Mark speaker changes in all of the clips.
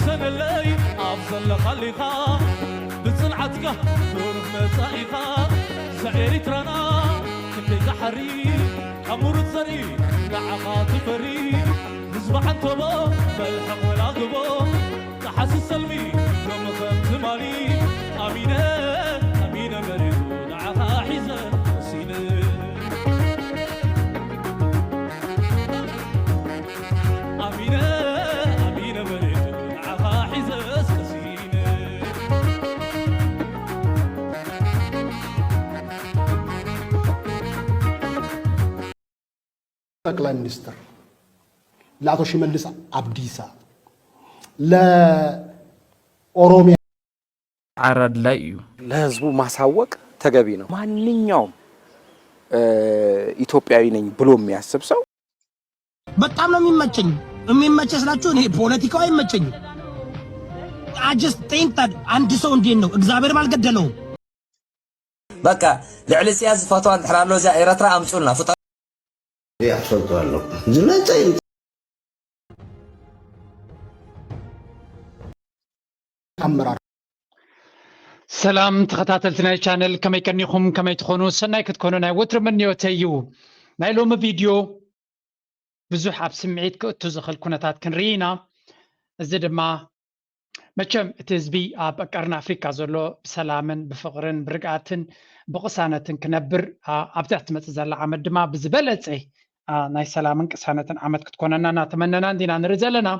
Speaker 1: سنة الليل أفضل خليها بصنعتك تروح مسائها سعيري ترانا كنت زحري أمور الزري دعقات فري نصبح انتبه بالحق ولا قبو تحسس سلمي كم خمس مالي أمينة أمينة مريض دعها حزن سينة أمينة أمينة مريض دعها حزن سينة
Speaker 2: ጠቅላይ ሚኒስትር ለአቶ ሽመልስ አብዲሳ ለ ኦሮሚያ
Speaker 3: አራድ ላይ
Speaker 4: ለህዝቡ ማሳወቅ ተገቢ ነው። ማንኛውም ኢትዮጵያዊ ነኝ ብሎ የሚያስብ ሰው
Speaker 5: በጣም ነው የሚመቸኝ ስላችሁ እኔ ፖለቲካው አይመቸኝም። I just think that አንድ ሰው እንዴት ነው እግዚአብሔርም አልገደለውም።
Speaker 6: በቃ ልዕሊ ሲያዝ ፎቶን ተራሎ ዛ ኤርትራ አምጹልና ፎቶ
Speaker 7: ያፈርቷለሁ ዝናጫይ
Speaker 2: አመራር
Speaker 8: سلام تخطاتلتنا channel كما يكنيكم كما تكونوا سناي كتكونوا ناي وتر من يوتيو ناي لوم فيديو بزح اب سمعيت كتو زخل كونتات كنرينا زدما مچم تزبي اب قرن افريكا زلو بسلامن بفقرن برقاتن بقسانتن كنبر ابتعت متزل عمد ما بزبلصي ناي سلامن قسانتن عمد كتكوننا نتمننا اندينا نرزلنا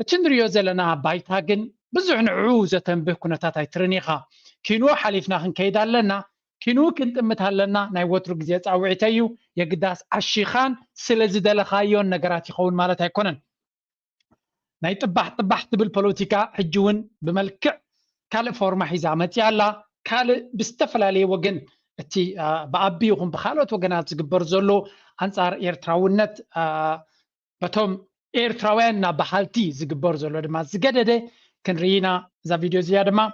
Speaker 8: اتندريو زلنا بايتاغن بزح نعوزة تنبه كنتات ايترنيخا كينو حليفنا خنكيد لنا كينو كنت متهلنا ناي وترو غزي صاوعتيو يقداس عشيخان سلازي دلخايون نغرات يخون مالت ايكونن ناي طبح بالبوليتيكا حجون بملكع كال فورما حزامت يالا كال بستفلالي وجن اتي بابيهم بخالوت وجنات زغبر زلو انصار ايرتراونت بتوم ايرتراويننا بحالتي زغبر زلو دما زغدده كنرينا ذا فيديو زياده ما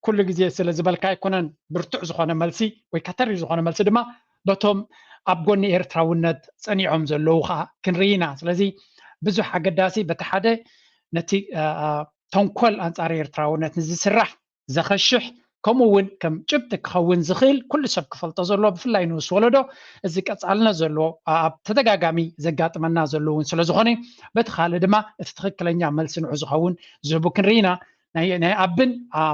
Speaker 8: كل غزي سلازبلكا يكونن برتع زخونه ملسي وي كتري زخونه ملسي دما بتوم ابغوني ايرتراونت صنيعهم زلوخا كنرينا سلازي بزح حقداسي بتحده نتي تنكل انصار ايرتراونت نزسرح زخشح كمون كم جبتك خون زخيل كل سب كفلطه زلو بفلاي نوس ولدو ازي قصالنا زلو تدغاغامي زغاطمنا زلوون سلازخوني بتخال دما تتخكلنيا ملسن عزخون زبو كنرينا ناي ابن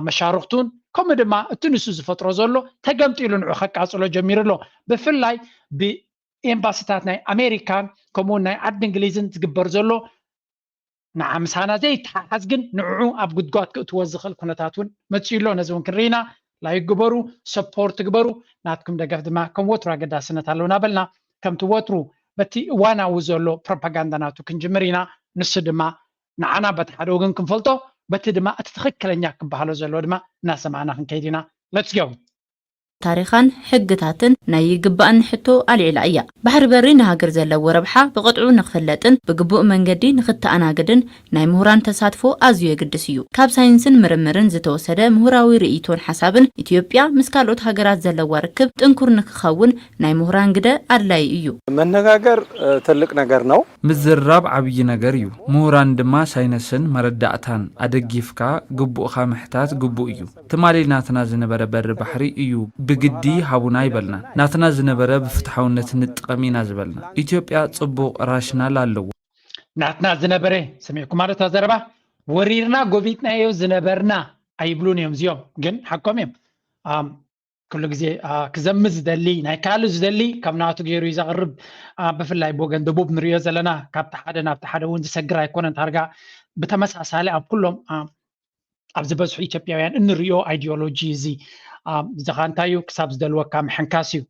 Speaker 8: مشارختون كم دما تنسو زفطرو زلو تغمطيلون عخق اصلو جميرلو بفلاي بامباسيتات ناي امريكان كمون ناي عد انجليزن تغبر زلو نعم سانا زي تحزقن نعو اب قدقات توزخل كنتاتون متشيلو نزون كرينا لا يقبرو سبورت تقبرو ناتكم دقف دما كم وترا قدا سنة تالونا بلنا كم توترو بتي وانا وزولو بروباغاندا ناتو كنجمرينا نس دما نعنا بتحدوغن كنفلطو بتي دما اتتخكلنيا كبحالو زولو دما ناس معنا كنكيدينا let's go
Speaker 9: تاريخان حقتاتن ناي يقبأن حتو العلا ايا بحر برين هاجر زلو ربحا بقطعو نخفلتن بقبوء منقدي نخط اناقدن ناي مهوران تساتفو ازيو يقدسيو كاب ساينسن مرمرن زتوسده مهوراوي رئيتون حسابن إثيوبيا مسكالوت هاجرات زلو ركب تنكر نخخون ناي مهوران قده أدلاي ايو
Speaker 4: من نغاقر تلق نغر نو
Speaker 3: مزراب عبي نغر يو مهوران دما ساينسن مردعتان ادقيفكا قبوء خامحتات قبوء ايو تمالي ناتنا زنبر بر بحري ايو بجدي هابونا يبلنا ناتنا زنبرة بفتحونة نتقمينا زبلنا إثيوبيا صبو راشنا لالو
Speaker 8: ناتنا زنبرة سمعكم مرة تزربة وريرنا قوبيتنا ايو زنبرنا ايبلون يوم زيوم جن حقهم يوم كل جزء كزمز دلي نايكالز دلي كم ناتو غيرو يزغرب بفلاي بوغن دبوب نريو زلنا كابتحادا ونز سجرا يكون تارجع بتمساسالي اب كلهم ابزبسو إثيوبياويان انريو ايديولوجي زي زغانتايو كسابز دلوكا محنكاسيو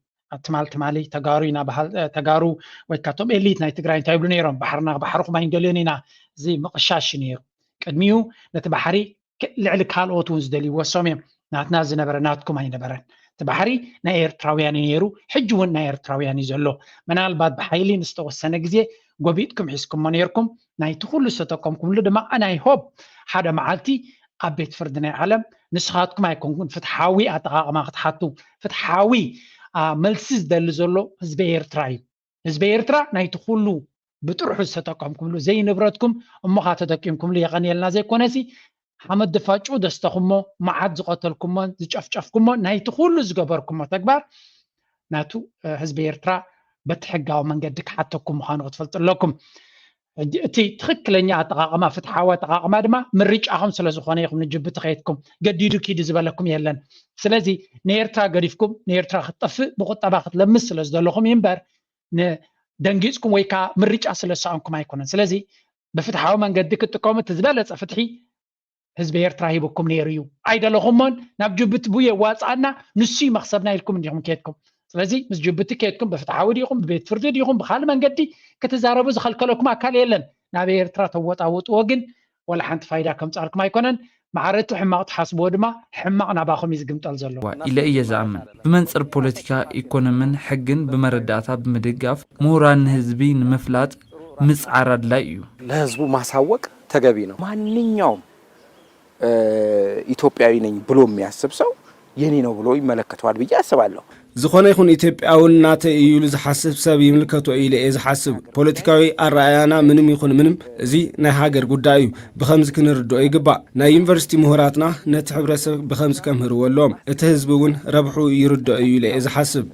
Speaker 8: تمالي تغارينا بحال تغارو ويكاتوم إليت ناي تغراين تايبلو نيرون بحرنا بحرق ما يندلينينا زي مقشاش نيرو قدميو نتبحري لعل كالوتونز دلي وسوميم ناتنا زنبرناتكم هاي نبرن تبحري نا ايرتراويان نيرو حجون نا ايرتراويان يزلو منال بعد بحايلي نستوسنا غزي غوبيتكم حسكم منيركم ناي تخلو ستقومكم لدما انا هوب حدا معالتي أبيت فردنا عالم نسخاتكم ما يكون فتحاوي أتغا ما فتحاتو فتحاوي ملسز دل زلو حزب إيرتراي حزب إيرترا نايتخلو بتروحوا ستقامكم له زي نبرتكم أمها تدقيمكم لي يغني لنا زي كونسي حمد دفاعو دستخمو معاد زقتلكم زشفشفكم نهاية كل زجبركم تكبر ناتو حزب إيرترا بتحققوا من قدك حتى كم خانوا تفلت لكم تي تخكلني أتقاقما فتحوا أتقاقما دما من ريج أهم سلازخواني يخم نجيب تخيتكم قديدو كي دزبالكم يلن سلازي نيرترا قريفكم نيرترا خطف بقطة باخت لمس سلاز دلهم ينبر دنجيزكم ويكا من ريج أسلسانكم ما يكونن سلازي بفتحوا من قدك تقوم تزبالت فتحي حزب إيرترا هيبكم نيريو أيضا لهمون نبجبت بويا واتسعنا نسي مخصبنا لكم نجيهم كيتكم ስለዚህ ምስ ጅቡቲ ከይትኩም በፍትሓዊ ዲኹም ብቤት ፍርዲ ዲኹም ብካልእ መንገዲ ከተዛረቡ ዝኸልከለኩም ኣካል የለን ናብ ኤርትራ ተወጣውጥዎ ግን ወላ ሓንቲ ፋይዳ ከምፃልኩም ኣይኮነን ማዕረቱ ሕማቕ ትሓስብዎ ድማ ሕማቕ ናባኹም እዩ ዝግምጠል ዘሎ
Speaker 3: ኢለ እየ ዝኣምን ብመንፅር ፖለቲካ ኢኮኖምን ሕግን ብመረዳእታ ብምድጋፍ ምሁራን ህዝቢ ንምፍላጥ ምፅዓር ኣድላይ እዩ
Speaker 4: ለህዝቡ ማሳወቅ ተገቢ ነው ማንኛውም ኢትዮጵያዊ ነኝ ብሎ የሚያስብ ሰው የኔ ነው ብሎ ይመለከተዋል ብዬ አስባለሁ
Speaker 10: ዝኾነ ይኹን ኢትዮጵያውን ናተ እዩ ዝሓስብ ሰብ ይምልከቶ ኢለ ዝሓስብ ፖለቲካዊ ኣረኣያና ምንም ይኹን ምንም እዚ ናይ ሃገር ጉዳይ እዩ ብኸምዚ ክንርድኦ ይግባእ ናይ ዩኒቨርሲቲ ምሁራትና ነቲ ሕብረተሰብ ብኸምዚ ከምህርወሎም እቲ ህዝቢ እውን ረብሑ ይርድኦ እዩ ኢለ ዝሓስብ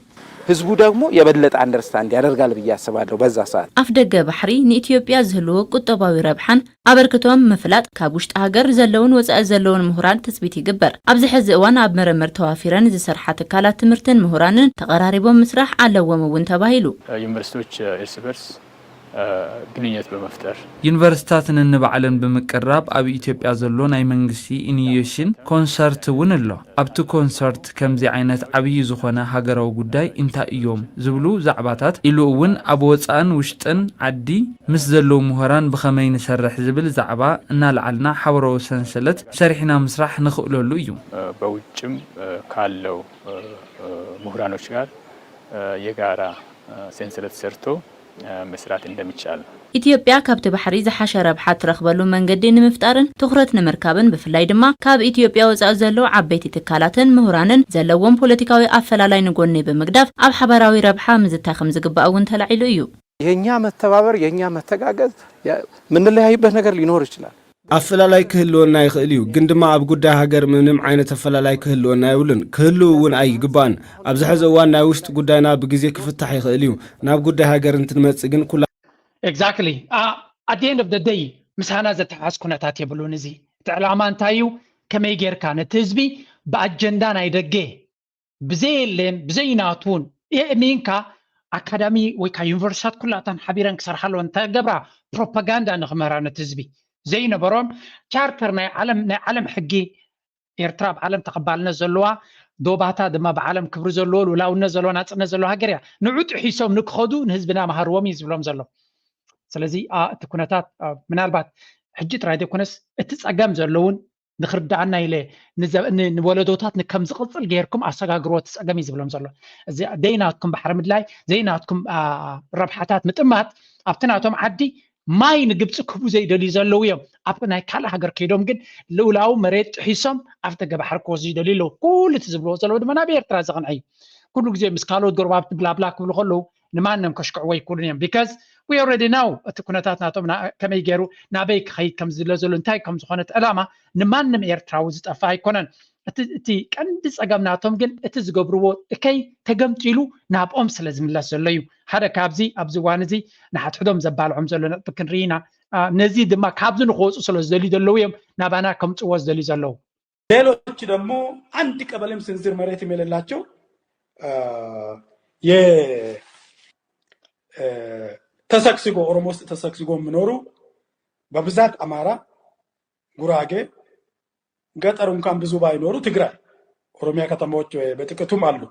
Speaker 4: ህዝቡ ደግሞ የበለጠ አንደርስታንድ ያደርጋል ብዬ አስባለሁ በዛ ሰዓት
Speaker 9: ኣፍደገ ባሕሪ ንኢትዮጵያ ዝህልዎ ቁጠባዊ ረብሓን ኣበርክቶም ምፍላጥ ካብ ውሽጢ ሃገር ዘለውን ወፃኢ ዘለውን ምሁራን ተፅቢት ይግበር ኣብዚ ሕዚ እዋን ኣብ መረመር ተዋፊረን ዝሰርሓ ትካላት ትምህርትን ምሁራንን ተቀራሪቦም ምስራሕ ኣለዎም እውን ተባሂሉ
Speaker 11: ዩኒቨርሲቲዎች እርስ በርስ ግንኙነት በመፍጠር
Speaker 3: ዩኒቨርሲታትን እንባዕለን ብምቅራብ ኣብ ኢትዮጵያ ዘሎ ናይ መንግስቲ ኢኒሽን ኮንሰርት እውን ኣሎ ኣብቲ ኮንሰርት ከምዚ ዓይነት ዓብይ ዝኾነ ሃገራዊ ጉዳይ እንታይ እዮም ዝብሉ ዛዕባታት ኢሉ እውን ኣብ ወፃእን ውሽጥን ዓዲ ምስ ዘለዉ ምሁራን ብኸመይ ንሰርሕ ዝብል ዛዕባ እናልዓልና ሓበራዊ ሰንሰለት ሰሪሕና ምስራሕ ንኽእለሉ እዩ
Speaker 11: በውጭም ካለው ምሁራኖች ጋር የጋራ ሰንሰለት ሰርቶ መስራት እንደሚቻል
Speaker 9: ኢትዮጵያ ካብቲ ባሕሪ ዝሓሸ ረብሓ ትረኽበሉ መንገዲ ንምፍጣርን ትኹረት ንምርካብን ብፍላይ ድማ ካብ ኢትዮጵያ ወፃኢ ዘለዉ ዓበይቲ ትካላትን ምሁራንን ዘለዎም ፖለቲካዊ ኣፈላላይ ንጎኒ ብምግዳፍ ኣብ ሓበራዊ ረብሓ ምዝታይ ከም ዝግባእ እውን ተላዒሉ እዩ
Speaker 4: የኛ መተባበር የኛ መተጋገዝ ምንለያይበት ነገር ሊኖር ይችላል
Speaker 10: ኣፈላላይ ክህልወና ይኽእል እዩ ግን ድማ ኣብ ጉዳይ ሃገር ምንም ዓይነት ኣፈላላይ ክህልወና ይብልን ክህልው እውን ኣይግባእን ኣብዚ ሕዚ እዋን ናይ ውሽጢ ጉዳይና ብግዜ ክፍታሕ ይኽእል እዩ ናብ ጉዳይ ሃገር እንትንመፅእ ግን ኩላ
Speaker 8: ኤግዛክትሊ at the end of the day ምሳና ዘተሓዝ ኩነታት የብሉን እዚ እቲ ዕላማ እንታይ እዩ ከመይ ጌርካ ነቲ ህዝቢ ብኣጀንዳ ናይ ደገ ብዘየለን ብዘይናቱን የእሚንካ ኣካዳሚ ወይ ካ ዩኒቨርሲታት ኩላተን ሓቢረን ክሰርሓለወን ተገብራ ፕሮፓጋንዳ ንኽመራ ነቲ ህዝቢ زي نبرون شارتر ناي عالم حقي إيرترا بعالم تقبلنا زلوا دوباتا دما بعالم كبر زلوا ولا ونزلوا ناصنا زلوا هاجريا نعود حيسوم نكخدو نهزبنا مهروم يزبلهم زلوا سلازي تكونتات منالبات حجت رايدي كونس اتصقام زلون نخردعنا الى نولدوتات نكم زقصل غيركم اسغاغروت تصقام يزبلهم زلوا زي ديناتكم بحر مدلاي زيناتكم ربحاتات مطمات ابتناتهم عدي ማይ ንግብጽ ክቡ ዘይደሊ ዘለዉ እዮም ኣብ ናይ ካል ሃገር ከይዶም ግን ልውላው መሬት ሒሶም ኣብተ ገባሕር ኮዚ ደሊሎ ኩሉ ትዝብሎ ዘለዉ ድማ ናብ ኤርትራ ዘቕንዐ ኩሉ ግዜ ምስ ካልኦት ጎረባብቲ ብላብላ ክብሉ ከለዉ ንማንም ከሽክዕዎ ኣይክእሉን እዮም ቢካዝ we already know እቲ ኩነታት ናቶም ከመይ ገይሩ ናበይ ክኸይድ ከም ዝለ ዘሎ እንታይ ከም ዝኾነት ዕላማ ንማንም ኤርትራዊ ዝጠፋ ኣይኮነን እቲ ቀንዲ ፀገም ናቶም ግን እቲ ዝገብርዎ እከይ ተገምጢሉ ናብኦም ስለ ዝምለስ ዘሎ እዩ ሓደ ካብዚ ኣብዚ ዋን እዚ ንሓትሕዶም ዘባልዖም ዘሎ ነጥብ ክንርኢና ነዚ ድማ ካብዚ ንክወፁ ስለ ዝደልዩ ዘለዉ እዮም ናባና ከምፅዎ ዝደልዩ ዘለዉ
Speaker 2: ሌሎች ደግሞ አንድ ቀበሌም ስንዝር መሬት የሌላቸው ተሰክስጎ ኦሮሞ ውስጥ ተሰክስጎ የሚኖሩ በብዛት አማራ ጉራጌ ገጠር እንኳን ብዙ ባይኖሩ ትግራይ ኦሮሚያ ከተማዎች በጥቂቱም አሉ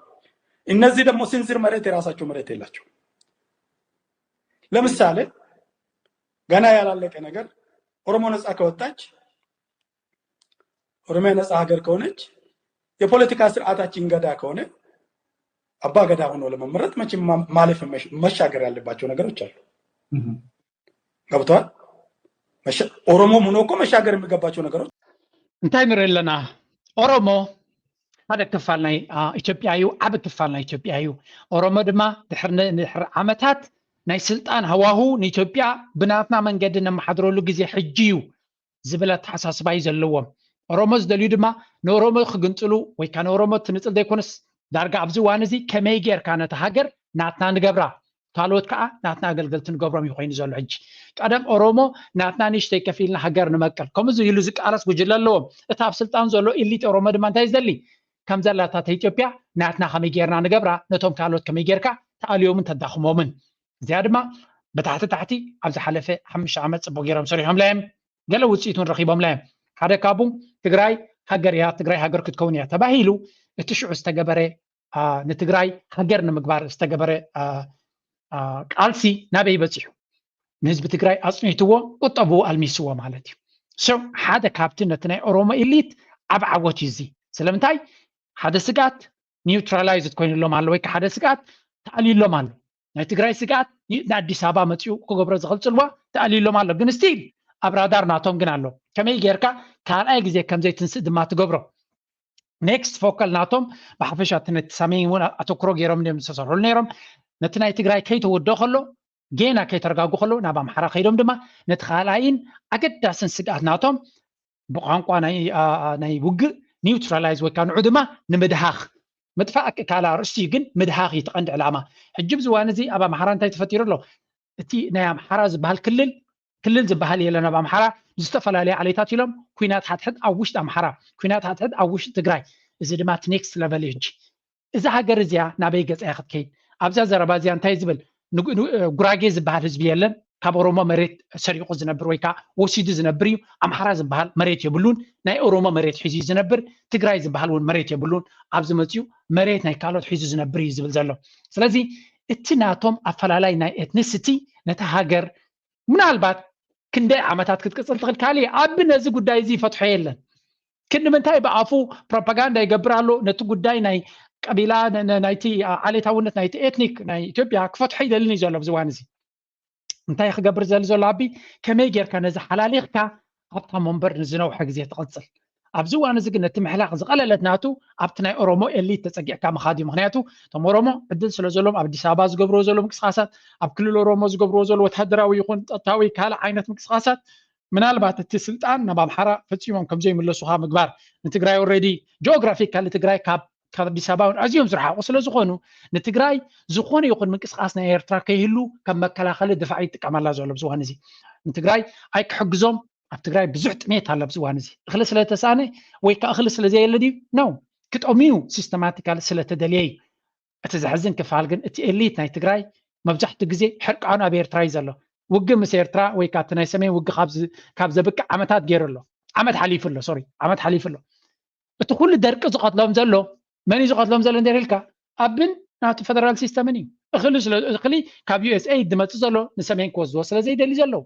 Speaker 2: እነዚህ ደግሞ ስንዝር መሬት የራሳቸው መሬት የላቸው ለምሳሌ ገና ያላለቀ ነገር ኦሮሞ ነፃ ከወጣች ኦሮሚያ ነፃ ሀገር ከሆነች የፖለቲካ ስርዓታችን ገዳ ከሆነ አባ ገዳ ሆኖ ለመመረጥ መቼም ማለፍ መሻገር ያለባቸው ነገሮች አሉ ገብቷል ኦሮሞ ሆኖ እኮ መሻገር የሚገባቸው ነገሮች
Speaker 8: እንታይ ንርኢ ኣለና ኦሮሞ ሓደ ክፋል ናይ ኢትዮጵያ እዩ ዓብ ክፋል ናይ ኢትዮጵያ እዩ ኦሮሞ ድማ ድሕሪ ዓመታት ናይ ስልጣን ሃዋሁ ንኢትዮጵያ ብናትና መንገዲ ነመሓድረሉ ግዜ ሕጂ እዩ ዝብለት ሓሳስባ እዩ ዘለዎም ኦሮሞ ዝደልዩ ድማ ንኦሮሞ ክግንፅሉ ወይ ከዓ ንኦሮሞ ትንፅል ዘይኮነስ ዳርጋ ኣብዚ እዋን እዚ ከመይ ጌርካ ነቲ ሃገር ናትና ንገብራ ካልኦት ከዓ ናትና ኣገልገልቲ ንገብሮም እዩ ኮይኑ ዘሎ ሕጂ ቀደም ኦሮሞ ናትና ንእሽተይ ከፍ ኢልና ሃገር ንመቀል ከምዚ ኢሉ ዝቃለስ ጉጅለ ኣለዎም እቲ ኣብ ስልጣን ዘሎ ኢሊት ኦሮሞ ድማ እንታይ ዝደሊ ከም ዘላታት ኢትዮጵያ ናትና ከመይ ጌርና ንገብራ ነቶም ካልኦት ከመይ ጌርካ ተኣልዮምን ተዳኽሞምን እዚኣ ድማ ብታሕቲ ታሕቲ ኣብ ዝሓለፈ 5 ዓመት ፅቡቅ ጌሮም ሰሪሖም ለዮም ገለ ውፅኢቱን ረኺቦም ለዮም ሓደ ካብኡ ትግራይ ሃገር እያ ትግራይ ሃገር ክትከውን እያ ተባሂሉ እቲ ሽዑ ዝተገበረ ንትግራይ ሃገር ንምግባር ዝተገበረ ቃልሲ ናበይ በፂሑ ንህዝቢ ትግራይ ኣፅኒትዎ ቁጠቡ ኣልሚስዎ ማለት እዩ ሶ ሓደ ካብቲ ነቲ ናይ ኦሮሞ ኢሊት ኣብ ዓወት እዩ እዚ ስለምንታይ ሓደ ስጋት ኒውትራላይዝድ ኮይኑሎም ኣሎ ወይ ከዓ ሓደ ስጋት ተኣሊሎም ኣሎ ናይ ትግራይ ስጋት ንኣዲስ ኣበባ መፅኡ ክገብሮ ዝኽእል ፅልዋ ተኣሊሎም ኣሎ ግን ስቲል ኣብ ራዳር ናቶም ግን ኣሎ ከመይ ጌርካ ካልኣይ ግዜ ከምዘይ ትንስእ ድማ ትገብሮ ኔክስት ፎካል ናቶም ብሓፈሻ እቲ ነቲ ሰሜን እውን ኣተኩሮ ገይሮም እዮም ዝተሰርሑሉ ነይሮም ነቲ ናይ ትግራይ ከይተወድኦ ከሎ ጌና ከይተረጋጉ ከሎ ናብ ኣምሓራ ከይዶም ድማ ነቲ ካልኣይን ኣገዳስን ስጋት ናቶም ብቋንቋ ናይ ውግእ ኒውትራላይዝ ወይ ከዓ ንዑ ድማ ንምድሃኽ ምጥፋእ ካላ ርእሲ ግን ምድሃኽ ይተቐንዲ ዕላማ ሕጂ ብዝዋን እዚ ኣብ ኣምሓራ እንታይ ተፈጢሩ ኣሎ እቲ ናይ ኣምሓራ ዝበሃል ክልል ዝበሃል የለን ኣብ ኣምሓራ ዝተፈላለዩ ዓሌታት ኢሎም ኩናት ሓትሕድ ኣብ ውሽጢ ኣምሓራ ኩናት ሓትሕድ ኣብ ውሽጢ ትግራይ እዚ ድማ እቲ ኔክስት ሌቨል እዩ እዚ ሃገር እዚኣ ናበይ ገፃ እያ ክትከይድ ኣብዛ ዘረባ እዚኣ እንታይ ዝብል ጉራጌ ዝበሃል ህዝቢ የለን ካብ ኦሮሞ መሬት ሰሪቁ ዝነብር ወይ ከዓ ወሲዱ ዝነብር እዩ ኣምሓራ ዝበሃል መሬት የብሉን ናይ ኦሮሞ መሬት ሒዙ ዝነብር ትግራይ ዝበሃል እውን መሬት የብሉን ኣብዚ መፅኡ መሬት ናይ ካልኦት ሒዙ ዝነብር እዩ ዝብል ዘሎ ስለዚ እቲ ናቶም ኣፈላላይ ናይ ኤትኒሲቲ ነቲ ሃገር ምናልባት ክንደይ ዓመታት ክትቅፅል ትኽእል ካሊእ ኣብ ነዚ ጉዳይ እዚ ይፈትሖ የለን ክንምንታይ ብኣፉ ፕሮፓጋንዳ ይገብር ኣሎ ነቲ ጉዳይ ናይ ቀቢላ ናይቲ ዓሌታውነት ናይቲ ኤትኒክ ናይ ኢትዮጵያ ክፈትሖ ይደልን እዩ ዘሎ ብዝዋን እዚ እንታይ ክገብር ዘሎ ኣቢ ከመይ ጌርካ ነዚ ሓላሊኽካ ኣብታ መንበር ንዝነውሐ ግዜ ትቕፅል ኣብዚ እዋን እዚ ግን ነቲ ምሕላቕ ዝቐለለት ናቱ ኣብቲ ናይ ኦሮሞ ኤሊት ተፀጊዕካ ምኻድ እዩ ምክንያቱ እቶም ኦሮሞ ዕድል ስለ ዘሎም ኣብ ኣዲስ ኣበባ ዝገብርዎ ዘሎ ምንቅስቃሳት ኣብ ክልል ኦሮሞ ዝገብርዎ ዘሎ ወታደራዊ ይኹን ፀጥታዊ ካልእ ዓይነት ምንቅስቃሳት ምናልባት እቲ ስልጣን ናብ ኣምሓራ ፈፂሞም ከምዘይምለሱኻ ምግባር ንትግራይ ኦልሬዲ ጂኦግራፊካሊ ትግራይ ካብ ኣዲስ ኣበባ ኣዝዮም ዝረሓቑ ስለ ዝኾኑ ንትግራይ ዝኾነ ይኹን ምንቅስቃስ ናይ ኤርትራ ከይህሉ ከም መከላኸሊ ድፋዕ ይጥቀመላ ዘሎ ብዝዋን እዚ ንትግራይ ኣይክሕግዞም ኣብ ትግራይ ብዙሕ ጥሜት ኣሎ ብዝዋን እዚ እኽሊ ስለተሳነ ወይ ከዓ እኽሊ ስለዘየለ ድዩ ነው ክጠምዩ ሲስተማቲካሊ ስለተደልየ እዩ እቲ ዘሕዝን ክፋል ግን እቲ ኤሊት ናይ ትግራይ መብዛሕትኡ ግዜ ሕርቃኑ ኣብ ኤርትራ እዩ ዘሎ ውግእ ምስ ኤርትራ ወይ ከዓ እቲ ናይ ሰሜን ውግእ ካብ ዘብቅዕ ዓመታት ገይሩ ኣሎ ዓመት ሓሊፉ ኣሎ እቲ ኩሉ ደርቂ ዝቐትሎም ዘሎ መን እዩ ዝቐትሎም ዘሎ እንተይልካ ኣብን ናቱ ፌደራል ሲስተምን እዩ እኽሊ ካብ ዩኤስኤ ድመፅእ ዘሎ ንሰሜን ክወስድዎ ስለዘይደሊ ዘለዎ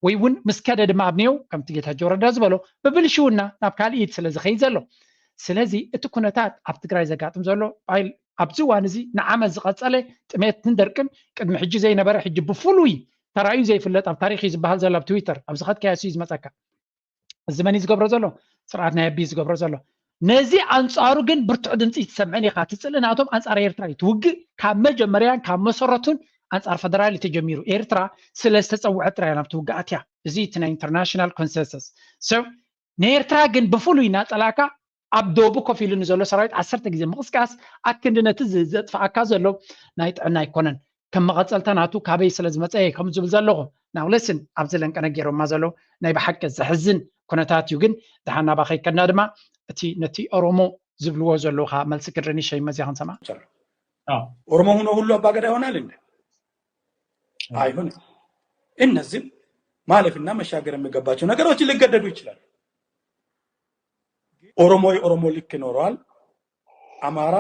Speaker 8: ወይ እውን ምስ ከደ ድማ ኣብኒው ከምቲ ጌታቸው ረዳ ዝበሎ ብብልሽውና ናብ ካልእ ኢድ ስለ ዝኸይድ ዘሎ ስለዚ እቲ ኩነታት ኣብ ትግራይ ዘጋጥም ዘሎ ኣብዚ እዋን እዚ ንዓመት ዝቐፀለ ጥሜትን ደርቅን ቅድሚ ሕጂ ዘይነበረ ሕጂ ብፍሉይ ተራእዩ ዘይፍለጥ ኣብ ታሪክ ዝበሃል ዘሎ ኣብ ትዊተር ኣብ ዝኸድካዮ እዩ ዝመፀካ እዚ መን እዩ ዝገብሮ ዘሎ ስርዓት ናይ ኣቢ ዝገብሮ ዘሎ ነዚ ኣንፃሩ ግን ብርቱዕ ድምፂ ትሰምዕን ኢኻ ትፅልእ ናቶም ኣንፃር ኤርትራ እዩ ትውግእ ካብ መጀመርያን ካብ መሰረቱን ኣንፃር ፈደራል ተጀሚሩ ኤርትራ ስለ ዝተፀውዐት ጥራይ ናብ ትውግኣት እያ እዚ እቲ ናይ ኢንተርናሽናል ኮንሰንሰስ ንኤርትራ ግን ብፍሉይ ናፀላካ ኣብ ዶቡ ኮፍ ኢሉ ንዘሎ ሰራዊት 10 ግዜ ምቕስቃስ ኣክንዲ ነቲ ዘጥፍኣካ ዘሎ ናይ ጥዕና ኣይኮነን ከም መቐፀልታ ናቱ ካበይ ስለ ዝመፀ ከም ዝብል ዘለኹ ናው ለስን ኣብዚ ለንቀነ ገይሮማ ዘሎ ናይ ብሓቂ ዘሕዝን ኩነታት እዩ ግን ድሓና ባኸይ ከና ድማ እቲ ነቲ ኦሮሞ ዝብልዎ ዘለውካ መልሲ ክድረኒ ሸይመ እዚያ ክንሰማ
Speaker 2: ኦሮሞ ሆኖ ሁሉ አባገዳ ይሆናል እንዴ? አይሆንም። እነዚህም ማለፍና መሻገር የሚገባቸው ነገሮችን ሊገደዱ ይችላል። ኦሮሞ ልክ ይኖረዋል። አማራ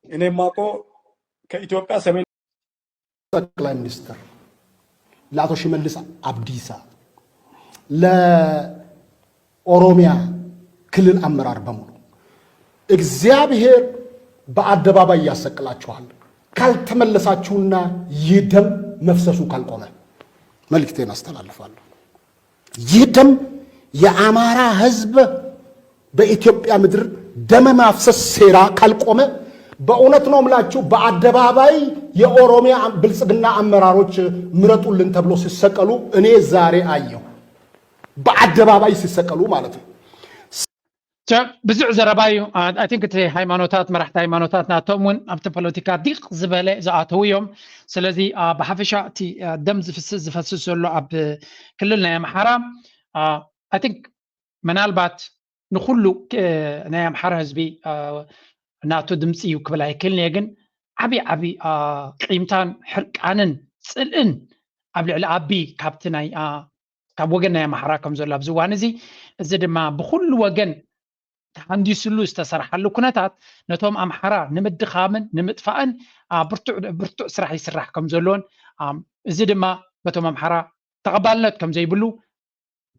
Speaker 2: እኔም ማቆ ከኢትዮጵያ ሰሜን
Speaker 12: ጠቅላይ ሚኒስትር ለአቶ ሽመልስ አብዲሳ ለኦሮሚያ ክልል አመራር በሙሉ እግዚአብሔር በአደባባይ ያሰቅላችኋል ካልተመለሳችሁና ይህ ደም መፍሰሱ ካልቆመ መልእክቴን አስተላልፋለሁ። ይህ ደም የአማራ ህዝብ በኢትዮጵያ ምድር ደም ማፍሰስ ሴራ ካልቆመ በእውነት ነው ምላችሁ በአደባባይ የኦሮሚያ ብልጽግና አመራሮች ምረጡልን ተብሎ ሲሰቀሉ እኔ ዛሬ አየሁ። በአደባባይ ሲሰቀሉ ማለት ነው።
Speaker 8: ብዙዕ ዘረባዩ አይ ቲንክ እቲ ሃይማኖታት መራሕቲ ሃይማኖታት ናቶም እውን ኣብቲ ፖለቲካ ዲቕ ዝበለ ዝኣተው እዮም። ስለዚ ብሓፈሻ እቲ ደም ዝፈስስ ዘሎ ኣብ ክልል ናይ ኣምሓራ አይ ቲንክ ምናልባት ንኩሉ ናይ ኣምሓራ ህዝቢ ናቱ ድምፂ እዩ ክብል ኣይክእልን እየ። ግን ዓብዪ ቂምታን ሕርቃንን ፅልእን ኣብ ልዕሊ ኣቢ ካብቲ ናይ ካብ ወገን ናይ ኣምሓራ ከም ዘሎ ኣብዚ እዋን እዚ ድማ ብኩሉ ወገን ተሃንዲሱሉ ዝተሰርሐሉ ኩነታት ነቶም ኣምሓራ ንምድኻምን ንምጥፋእን ብርቱዕ ስራሕ ይስራሕ ከም ዘለዎን እዚ ድማ በቶም ኣምሓራ ተቐባልነት ከም ዘይብሉ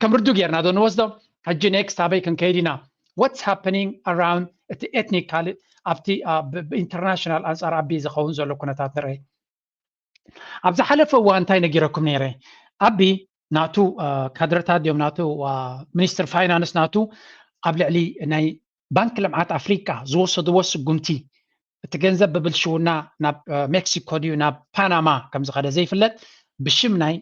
Speaker 8: ከም ርዱ ጌርና ዶ ንወስዶ። ሕጂ ኔክስት ኣበይ ክንከይድ ኢና? what's happening around እቲ ኤትኒክ ካልእ ኣብቲ ብኢንተርናሽናል ኣንጻር ኣቢ ዝኸውን ዘሎ ኩነታት ንርኢ። ኣብ ዝሓለፈ እዋን እንታይ ነጊረኩም ነይረ? ኣቢ ናቱ ካድረታት ድዮም ናቱ ሚኒስትር ፋይናንስ ናቱ ኣብ ልዕሊ ናይ ባንክ ልምዓት ኣፍሪካ ዝወሰድዎ ስጉምቲ እቲ ገንዘብ ብብልሽውና ናብ ሜክሲኮ ድዩ ናብ ፓናማ ከም ዝኸደ ዘይፍለጥ ብሽም ናይ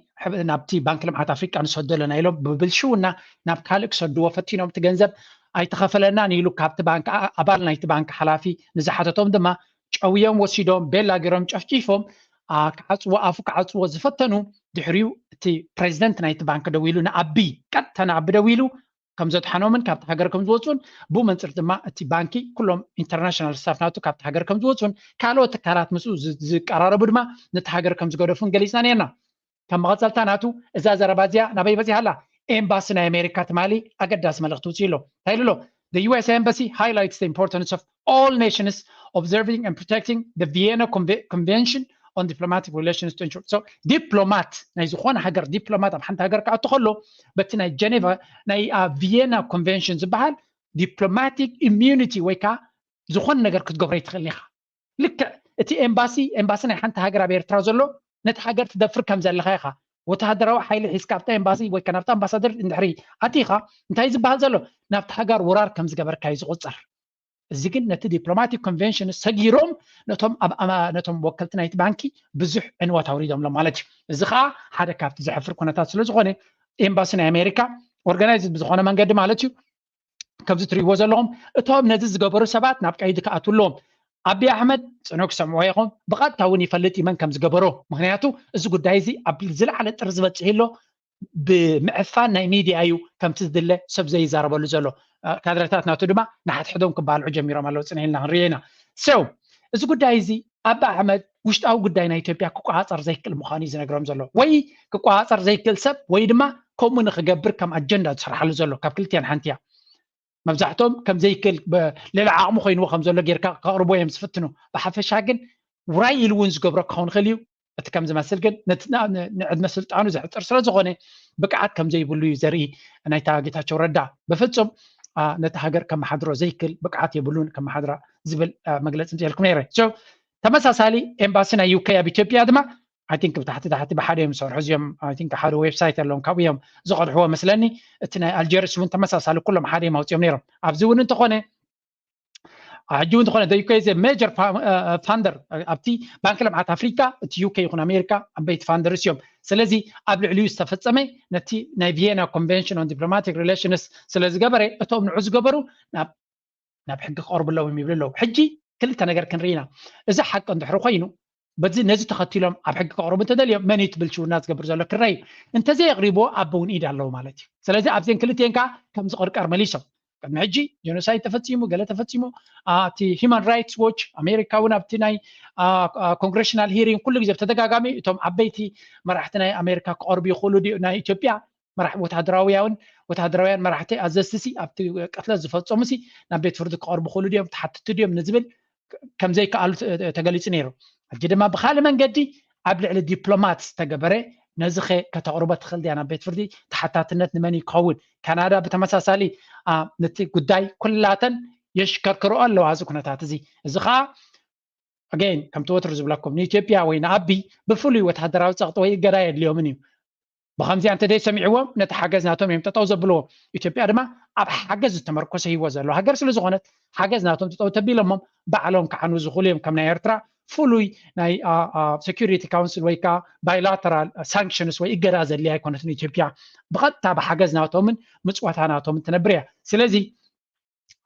Speaker 8: ናብቲ ባንክ ልምዓት ኣፍሪካ ንሰደለና ኢሎም ብብልሽውና ናብ ካልእ ክሰድዎ ፈቲኖም እቲ ገንዘብ ኣይተኸፈለናን ኢሉ ካብቲ ባንክ ኣባል ናይቲ ባንክ ሓላፊ ንዝሓተቶም ድማ ጨውዮም ወሲዶም ቤላ ገይሮም ጨፍጪፎም ክዓፅዎ ኣፉ ክዓፅዎ ዝፈተኑ ድሕሪኡ እቲ ፕሬዚደንት ናይቲ ባንክ ደው ኢሉ ንኣቢ ቀጥታ ንኣቢ ደው ኢሉ ከም ዘጥሓኖምን ካብቲ ሃገር ከም ዝወፁን ብኡ መንፅር ድማ እቲ ባንኪ ኩሎም ኢንተርናሽናል ስታፍ ናቱ ካብቲ ሃገር ከም ዝወፁን ካልኦት ትካላት ምስኡ ዝቀራረቡ ድማ ነቲ ሃገር ከም ዝገደፉን ገሊፅና ነርና። ከም መቐፀልታ ናቱ እዛ ዘረባ እዚኣ ናበይ በፂሓ ኣላ? ኤምባሲ ናይ ኣሜሪካ ትማሊ ኣገዳሲ መልእኽቲ ውፅኡ ኢሎ እንታይ ኢሉ? The US Embassy highlights the importance of all nations observing and protecting the Vienna Convention on diplomatic relations to ensure. So diplomat ናይ ዝኾነ ሃገር ዲፕሎማት ኣብ ሓንቲ ሃገር ክኣቱ ከሎ በቲ ናይ ጀኔቫ ናይ ቪየና ኮንቬንሽን ዝበሃል ዲፕሎማቲክ ኢሚዩኒቲ ወይ ከዓ ዝኾነ ነገር ክትገብሮ ይትኽእል ኢኻ። ልክዕ እቲ ኤምባሲ ናይ ሓንቲ ሃገር ኣብ ኤርትራ ዘሎ ነቲ ሃገር ትደፍር ከም ዘለኻ ኢኻ። ወተሃደራዊ ሓይሊ ሒዝካ ኣብታ ኤምባሲ ወይ ከዓ ናብታ ኣምባሳደር እንድሕሪ ኣቲኻ እንታይ ዝበሃል ዘሎ ናብቲ ሃገር ወራር ከም ዝገበርካ እዩ ዝቁፀር። እዚ ግን ነቲ ዲፕሎማቲክ ኮንቬንሽን ሰጊሮም ነቶም ወከልቲ ናይቲ ባንኪ ብዙሕ ዕንወት ኣውሪዶምሎም ማለት እዩ። እዚ ከዓ ሓደ ካብቲ ዘሕፍር ኩነታት ስለ ዝኾነ ኤምባሲ ናይ ኣሜሪካ ኦርጋናይዝ ብዝኾነ መንገዲ ማለት እዩ ከምዚ ትሪእዎ ዘለኹም እቶም ነዚ ዝገበሩ ሰባት ናብ ቀይዲ ክኣትዉ ኣለዎም። ኣቢ ኣሕመድ ፅኑዕ ክሰምዕዎ ኢኹም ብቐጥታ እውን ይፈልጥ መን ከም ዝገበሮ። ምክንያቱ እዚ ጉዳይ እዚ ኣብ ዝለዓለ ጥሪ ዝበፅሕ ኣሎ ብምዕፋን ናይ ሚድያ እዩ ከምቲ ዝድለ ሰብ ዘይዛረበሉ ዘሎ። ካድረታት ናቱ ድማ ንሓትሕዶም ክባልዑ ጀሚሮም ኣለዉ ፅንዒልና ክንሪኦ ኢና። ሰው እዚ ጉዳይ እዚ ኣቢ ኣሕመድ ውሽጣዊ ጉዳይ ናይ ኢትዮጵያ ክቋፃፀር ዘይክእል ምዃኑ እዩ ዝነግሮም ዘሎ። ወይ ክቋፃፀር ዘይክእል ሰብ ወይ ድማ ከምኡ ንክገብር ከም ኣጀንዳ ዝሰርሓሉ ዘሎ ካብ ክልቲአን ሓንቲ እያ። መብዛሕትኦም ከም ዘይክእል ሌላ ዓቕሙ ኮይንዎ ከም ዘሎ ጌርካ ከቕርቦ እዮም ዝፍትኑ። ብሓፈሻ ግን ውራይ ኢሉ እውን ዝገብሮ ክኸውን ክእል እዩ። እቲ ከም ዝመስል ግን ንዕድመ ስልጣኑ ዘሕፅር ስለ ዝኾነ ብቅዓት ከም ዘይብሉ እዩ ዘርኢ ናይታ ጌታቸው ረዳ ብፍፁም ነቲ ሃገር ከመሓድሮ ዘይክእል ብቅዓት የብሉን ከመሓድራ ዝብል መግለፂ እንተልኩም ነይረ። ተመሳሳሊ ኤምባሲ ናይ ዩኬ ኣብ ኢትዮጵያ ድማ አይ ቲንክ ብታሕቲ ብሓደ እዮም ዝሰርሑ እዚኦም አይ ቲንክ ሓደ ዌብሳይት ኣለዎም ካብኡ እዮም ዝቐድሕዎ መስለኒ። እቲ ናይ ኣልጀርስ እውን ተመሳሳሊ ኩሎም ሓደ እዮም ኣውፅኦም ነይሮም። ኣብዚ እውን እንተኾነ ሕጂ እውን እንተኾነ ዩኬ ሜጀር ፋንደር ኣብቲ ባንኪ ልምዓት ኣፍሪካ እቲ ዩኬ ይኹን ኣሜሪካ ዓበይቲ ፋንደርስ እዮም። ስለዚ ኣብ ልዕሊኡ ዝተፈፀመ ነቲ ናይ ቪየና ኮንቬንሽን ኦን ዲፕሎማቲክ ሪሌሽንስ ስለ ዝገበረ እቶም ንዑ ዝገበሩ ናብ ሕጊ ክቐርቡ ኣለዎም ይብሉ ኣለዉ። ሕጂ ክልተ ነገር ክንርኢና። እዚ ሓቂ እንድሕሪ ኮይኑ በዚ ነዚ ተኸቲሎም ኣብ ሕጊ ክቐርቡ እንተደልዮም መን ትብልሽውና ዝገብር ዘሎ ክረዩ እንተዘየቕሪቦ ኣብ እውን ኢድ ኣለዉ ማለት እዩ። ስለዚ ኣብዚአን ክልቲአን ከዓ ከም ዝቕርቀር መሊሶም ቅድሚ ሕጂ ጀኖሳይድ ተፈፂሙ ገለ ተፈፂሙ እቲ ሂማን ራይትስ ዎች ኣሜሪካ እውን ኣብቲ ናይ ኮንግሬሽናል ሂሪንግ ኩሉ ግዜ ብተደጋጋሚ እቶም ዓበይቲ መራሕቲ ናይ ኣሜሪካ ክቐርቡ ይኽእሉ ድዩ ናይ ኢትዮጵያ ወተሃደራውያን መራሕቲ ኣዘዝቲ ኣብቲ ቅትለት ዝፈፀሙ ናብ ቤት ፍርዲ ክቐርቡ ይኽእሉ ድዮም ተሓትቱ ድዮም ንዝብል ከምዘይከኣሉ ተገሊፁ ነይሩ። ሕጂ ድማ ብካልእ መንገዲ ኣብ ልዕሊ ዲፕሎማት ዝተገበረ ነዚ ኸ ከተቕርቦ ትኽእል ድያ ናብ ቤት ፍርዲ ተሓታትነት ንመን ይክኸውን? ካናዳ ብተመሳሳሊ ነቲ ጉዳይ ኩላተን የሽከርክሮ ኣለዋ እዚ ኩነታት እዚ ከዓ ኣገን ከምቲ ወትሩ ዝብለኩም ንኢትዮጵያ ወይ ንኣቢ ብፍሉይ ወተሃደራዊ ፀቕጢ ወይ ገዳይ የድልዮምን እዩ። بخمسي أنت دي سمعوهم نتحجزناتهم يمتطو زبلو إثيوبيا دما أب حجز التمركز هي وزلو هاجر سلزغونت حجزناتهم تطو تبيلهم بعلهم كعنو زخولهم كمنا يرترا فولوي ناي security council ويكا bilateral sanctions وإجراز اللي هيكونت إثيوبيا بغت تابع حجزناتهم من مصواتاناتهم تنبريا سلازي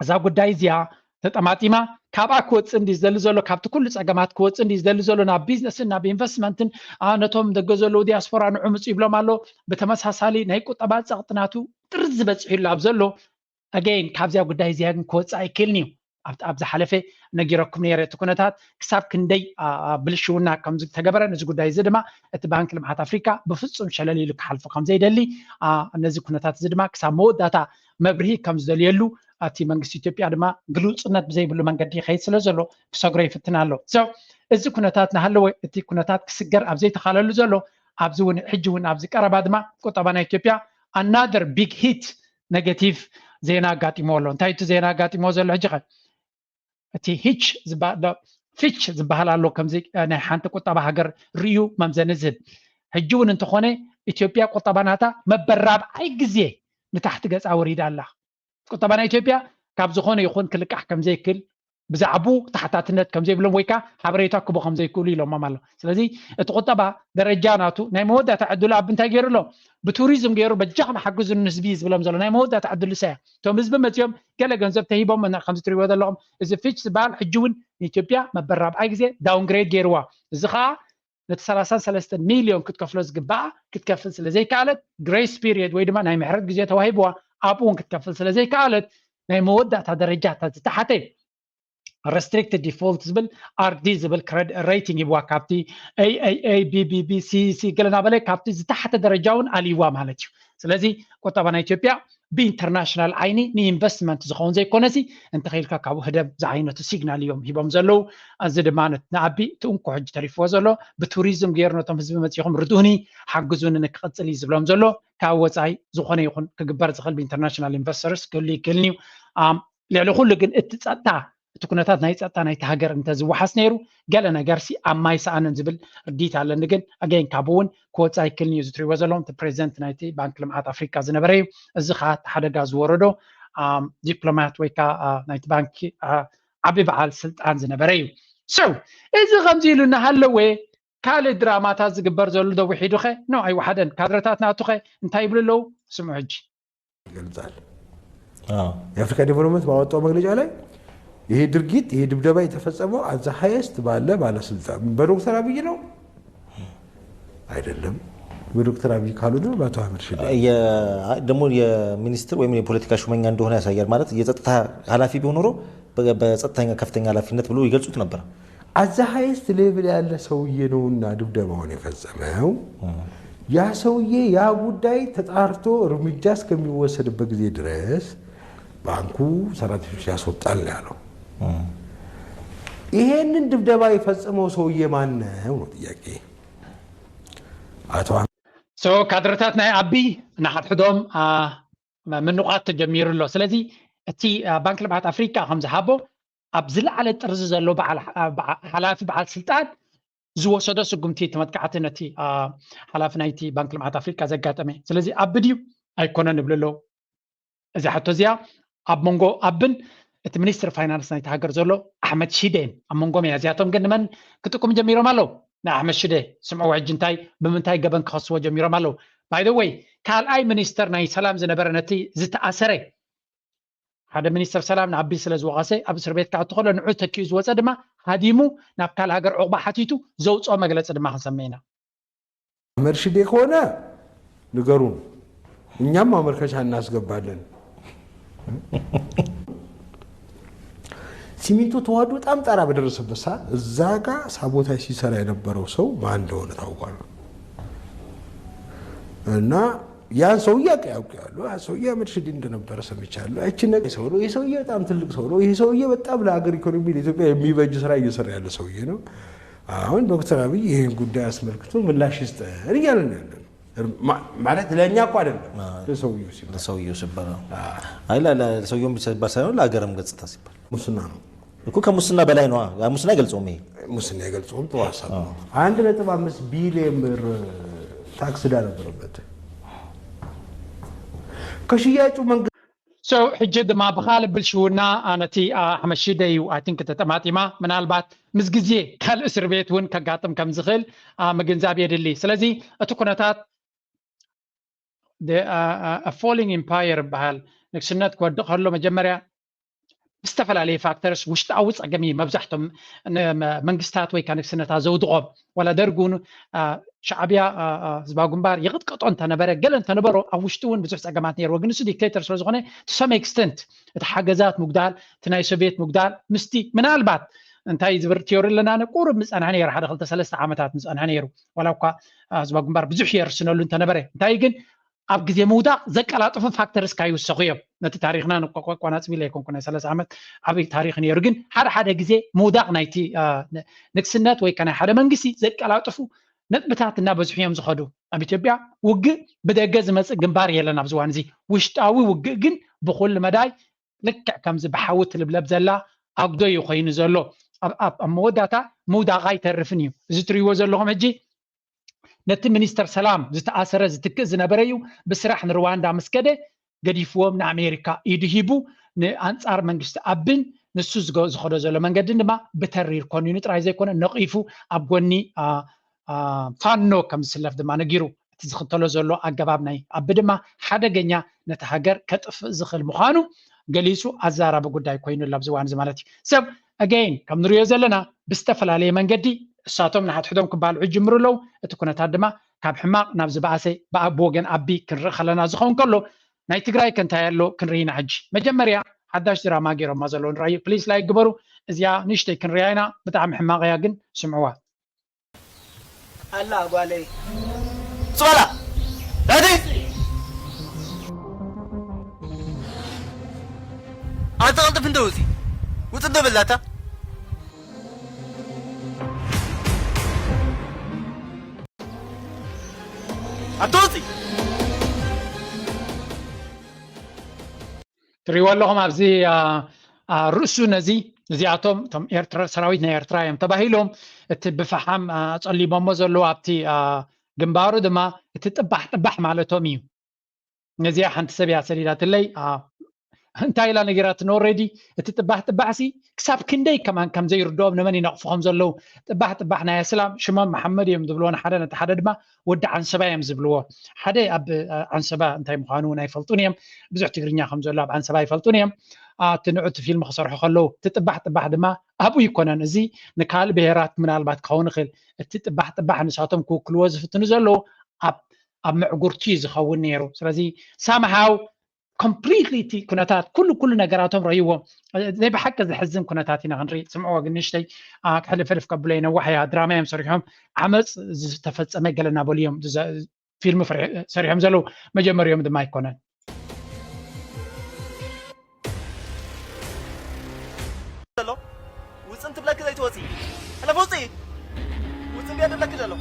Speaker 8: إذا قداي زيا تطماطيما كابا كوتس اندي زلزلو كابت كل صقمات كوتس اندي زلزلو نا بيزنس نا بانفستمنت انتم دغزلو دياسبورا نعمص يبلو مالو بتمساسالي ناي قطبات صقطناتو ترز بصحيلو ابزلو اجين كابزيا قداي زيا كوتس ايكلني ابز حلفه نغيركم نيرت كونتات كساب كندي بلشونا كم تجبر نز قداي زدما ات بانك لمحات افريكا بفصم شلل لك حلفو كم زي دلي انزي كونتات زدما كساب موداتا مبرهي كم زليلو أتي منجس إثيوبيا دما قلوصنات بزي بلو منجدي خيس لزلو كسغري فتنالو سو إذا كنتات نهلو إتي كنتات كسجر أبزي تخاللو زلو أبزون حجون أبزي كربا دما كتبنا إثيوبيا another big hit negative زينا قاتي مولو انتايتو زينا قاتي موزلو حجغل أتي هيتش زبا فيتش زبهالالو كمزي أنا حانت كتبا هاجر ريو ممزنزد حجون انتخوني إثيوبيا كتباناتا مبراب أي جزيه نتحت جز أوريد الله قطبنا إثيوبيا كاب زخون يخون كلك أحكام زي كل بزعبو تحتاتنت كم زي بلوم ويكا حبريتا كبو خم زي كولي لو مامالو سلازي تقطبا درجاناتو ناي مودا تعدل ابن تاغير له بتوريزم غيرو بجخم حجز النسبيز بلوم زلو ناي مودا تعدل سا تو مزب متيوم قال غنزب تهيبهم من 5 تري ودا لهم اذا فيتش بال حجون إثيوبيا مبراب اي غزي داون جريد غيروا زخا نت 33 مليون كتكفلوز قبا كتكفل سلازي كالت جريس بيريد ويدما ناي محرد غزي توهيبوا أبون كتكفل سلازي كالت ناي مودة درجات تحتي restricted default زبل RD زبل credit rating يبوا كابتي AAA BBB CC قلنا بالي كابتي تحت درجاون عليوا مالتيو سلازي قطبنا إثيوبيا بإنترناشنال عيني ني انفستمنت زخون زي كونسي انت خيلكا كابو هدب زعينة سيجنال يوم هيبام زلو أزد مانت نعبي تونكو حج تاريف وزلو بتوريزم غيرنا تمزب متيهم ردوني حقزون انك قتلي زبلهم زلو كاوزاي زخون يخون كجبار زخل بإنترناشنال انفسترز كلنيو لعلو كل جن اتتصطع تكونتات ناي صطا ناي تهاجر انت زوحس نيرو قال انا غارسي اماي سانن زبل رديت على نغن اجين كابون كوت سايكل نيوز تري وزلون بريزنت نايتي بانك لمعات افريكا زنبري ازخات حدغا زوردو دبلومات ويكا نايت بانك عبي بعال سلطان زنبري سو اذا غمزيلنا هلوي كالي درامات زغبر زلو دو وحيدو خي نو اي وحدن كادرتات ناتو خي انت يبللو سمعوا اجي
Speaker 13: يገልጻል የአፍሪካ ዲቨሎፕመንት ባወጣው መግለጫ ላይ ይሄ ድርጊት ይሄ ድብደባ የተፈጸመው አዛ ሃይስት ባለስልጣን በዶክተር አብይ ነው አይደለም በዶክተር አብይ ካልሆነ በአቶ አህመድ ሽዴ
Speaker 14: ደግሞ የሚኒስትር ወይም የፖለቲካ ሹመኛ እንደሆነ ያሳያል ማለት የጸጥታ ኃላፊ ቢሆን ኖሮ በጸጥታኛ ከፍተኛ ኃላፊነት ብሎ ይገልጹት ነበር
Speaker 13: አዛ ሃይስት ሌቭል ያለ ሰውዬ ነውና ድብደባውን የፈጸመው ያ ሰውዬ ያ ጉዳይ ተጣርቶ እርምጃ እስከሚወሰድበት ጊዜ ድረስ ባንኩ ሰራተኞች ያስወጣል ያለው ይሄንን ድብደባ የፈጸመው ሰውዬ ማን ነው ጥያቄ አቶ
Speaker 8: سو كادرتات ناي أبي نحدهم من نقاط تجمير له سلزي تي بنك لمعات أفريقيا خمسة حبو أبزل على الترزز اللي حلاف بعد سلطان زو سدس قمتي تمتكعتنا تي حلاف نايتي بنك لمعات أفريقيا زقات أمي سلزي أبديو أيكونا نبللو إذا حتى زيا أب مونغو أبن المينستر فاينانس نايت هاجر زولو أحمد شيدين أم مونغو ميازياتهم قد من كتكم جميرو مالو نا أحمد شيدين سمعوا عجنتاي بمنتاي قبن خاصوا جميرو مالو باي ذا واي كال أي مينستر ناي سلام زنبرنتي زت أسري هذا مينستر سلام نعبي سلاز وغاسي أبو سربيت كاع تخلو نعود تكيز وزدما هاديمو نابكال هاجر عقبة حتيتو زوج أو مجلس دما خنسمينا
Speaker 13: مرشدي كونا نقرون إنما مركز الناس قبالن ሲሚንቶ ተዋዶ በጣም ጣራ በደረሰበት ሰዓት እዛ ጋር ሳቦታጅ ሲሰራ የነበረው ሰው ማን እንደሆነ ታውቋል እና ያን ሰው ያውቃሉ ሰው ያመርሽዲ እንደነበረ ሰምቻለሁ እቺ ነገር ሰው ነው የሰውዬ በጣም ትልቅ ሰው ነው ይሄ ሰውዬ በጣም ለሀገር ኢኮኖሚ ለኢትዮጵያ የሚበጅ ስራ እየሰራ ያለ ሰውዬ ነው አሁን ዶክተር አብይ ይሄን ጉዳይ አስመልክቶ ምላሽ ይስጠን እያልን ያለን ማለት ለኛ እኮ አይደለም ለሰውዬው ሲባል አይ ለሰውዬው ሲባል ሳይሆን ለሀገርም ገጽታ ሲባል ሙስና ነው እኮ ከሙስና በላይ ነው ሙስና ይገልጾም ይሄ ሙስና ይገልጾም ተዋሳብ 1.5 ቢሊዮን ብር ታክስ ዳ ነበረበት ከሽያጩ መንግስት
Speaker 8: So ሕጂ ድማ ብኻልእ ብልሽውና ኣነቲ ሓመሽደ እዩ ኣይ ቲንክ ተጠማጢማ ምናልባት ምስ ግዜ ካልእ እስር ቤት እውን ከጋጥም ከም ዝኽእል ምግንዛብ የድሊ ስለዚ እቲ ኩነታት ፎሊንግ ኢምፓየር በሃል ንግስነት ክወድቕ ከሎ መጀመርያ ዝተፈላለዩ ፋክተርስ ውሽጣዊ ፀገም እዩ መብዛሕቶም መንግስታት ወይ ከዓ ንግስነታት ዘውድቖም ወላ ደርጉን ሻዕብያ ህዝባዊ ግንባር ይቕጥቀጦ እንተነበረ ገለ እንተነበሮ ኣብ ውሽጡ እውን ብዙሕ ፀገማት ነይርዎ ግን እሱ ዲክቴተር ስለ ዝኾነ ቱ ሰም ኤክስተንት እቲ ሓገዛት ምጉዳል እቲ ናይ ሶቪየት ምጉዳል ምስቲ ምናልባት እንታይ ዝብር ቲዮሪ ኣለና ቁሩብ ምፀንሐ ነይሩ ሓደ 2-3 ዓመታት ምፀንሐ ነይሩ ወላ እኳ ህዝባዊ ግንባር ብዙሕ የርስነሉ እንተነበረ እንታይ ግን ኣብ ግዜ ምውዳቕ ዘቀላጥፉ ፋክተርስ ካይውሰኹ እዮም ነቲ ታሪክና ቆናፅቢለ ይኮንኩ ናይ 30 ዓመት ዓብይ ታሪክ ነይሩ ግን ሓደ ግዜ ምውዳቕ ናይቲ ንግስነት ወይ ከዓ ሓደ መንግስቲ ዘቀላጥፉ ነጥብታት እናበዝሑ እዮም ዝኸዱ ኣብ ኢትዮጵያ ውግእ ብደገ ዝመፅእ ግንባር የለን ኣብ ዝዋን እዚ ውሽጣዊ ውግእ ግን ብኩሉ መዳይ ልክዕ ከምዚ ብሓዊ ትልብለብ ዘላ ኣግዶ እዩ ኮይኑ ዘሎ ኣብ መወዳእታ ምውዳቓ ይተርፍን እዩ እዚ ትሪእዎ ዘለኹም ሕጂ ነቲ ሚኒስተር ሰላም ዝተኣሰረ ዝትክእ ዝነበረ እዩ ብስራሕ ንሩዋንዳ ምስ ከደ ገዲፍዎም ንኣሜሪካ ኢዱ ሂቡ ንኣንፃር መንግስቲ ኣብን ንሱ ዝኸዶ ዘሎ መንገዲ ድማ ብተሪር ኮይኑ ጥራይ ዘይኮነ ነቒፉ ኣብ ጎኒ ፋኖ ከም ዝስለፍ ድማ ነጊሩ እቲ ዝኽተሎ ዘሎ ኣገባብ ናይ ኣብ ድማ ሓደገኛ ነቲ ሃገር ከጥፍእ ዝኽእል ምዃኑ ገሊፁ ኣዛራቢ ጉዳይ ኮይኑ ኣብ ዝዋን እዚ ማለት እዩ ሰብ ኣገይን ከም ንሪኦ ዘለና ብዝተፈላለየ መንገዲ እሳቶም ንሓትሕዶም ክባልዑ ይጅምሩ ኣለዉ እቲ ኩነታት ድማ ካብ ሕማቕ ናብ ዝበኣሰ ብወገን ኣቢ ክንርኢ ከለና ዝኸውን ከሎ ናይ ትግራይ ከንታይ ኣሎ ክንርኢና ሕጂ መጀመርያ ሓዳሽ ድራማ ገይሮማ ዘለዉ ንርአዩ ፕሊስ ላይ ግበሩ እዚኣ ንእሽተይ ክንርያ ኢና ብጣዕሚ ሕማቕ እያ ግን ስምዕዋ
Speaker 15: ኣላ ጓለይ ፅባላ ዳዲ አንተ ቅልጥፍ እንደው እዚህ ውጥ እንደበላታ ኣቶሲ
Speaker 8: ትሪእዎ ኣለኹም ኣብዚ ርእሱ ነዚ እዚኣቶም እቶም ኤርትራ ሰራዊት ናይ ኤርትራ እዮም ተባሂሎም እቲ ብፈሓም ፀሊሞሞ ዘለዉ ኣብቲ ግንባሩ ድማ እቲ ጥባሕ ጥባሕ ማለቶም እዩ ነዚኣ ሓንቲ ሰብ እያ ሰዲዳትለይ እንታይ ኢላ ነገራትን ኦልሬዲ እቲ ጥባሕ ጥባሕሲ ክሳብ ክንደይ ከማን ከም ዘይርድኦም ንመን ይነቕፍኾም ዘለዉ ጥባሕ ጥባሕ ናይ እስላም ሽሞም መሓመድ እዮም ዝብልዎ ንሓደ ነቲ ሓደ ድማ ወዲ ዓንሰባ እዮም ዝብልዎ ሓደ ኣብ ዓንሰባ እንታይ ምዃኑ ኣይፈልጡን እዮም ብዙሕ ትግርኛ ከም ዘሎ ኣብ ዓንሰባ ይፈልጡን እዮም እቲ ንዑቲ ፊልም ክሰርሑ ከለዉ እቲ ጥባሕ ጥባሕ ድማ ኣብኡ ይኮነን እዚ ንካልእ ብሄራት ምናልባት ክኸውን ይኽእል እቲ ጥባሕ ጥባሕ ንሳቶም ክውክልዎ ዝፍትኑ ዘለዉ ኣብ ምዕጉርቲ ዝኸውን ነይሩ ስለዚ ሳምሃው completely ti ኩነታት ኩሉ ነገራቶም ረይዎም ናይ ብሓቂ ዝሕዝን ኩነታት ኢና ክንርኢ ስምዕዎ ግን ንሽተይ ክሕልፍልፍ ከብሎ ይነዋሕያ ድራማ እዮም ሰሪሖም ዓመፅ ዝተፈፀመ ገለና በልዮም ፊልም ሰሪሖም ዘለዉ መጀመሪዮም ድማ ኣይኮነን
Speaker 15: ውፅን ትብለክ ዘይትወፂ ሕለፍ ውፂ ውፅን ቢያ ድብለክ ዘሎ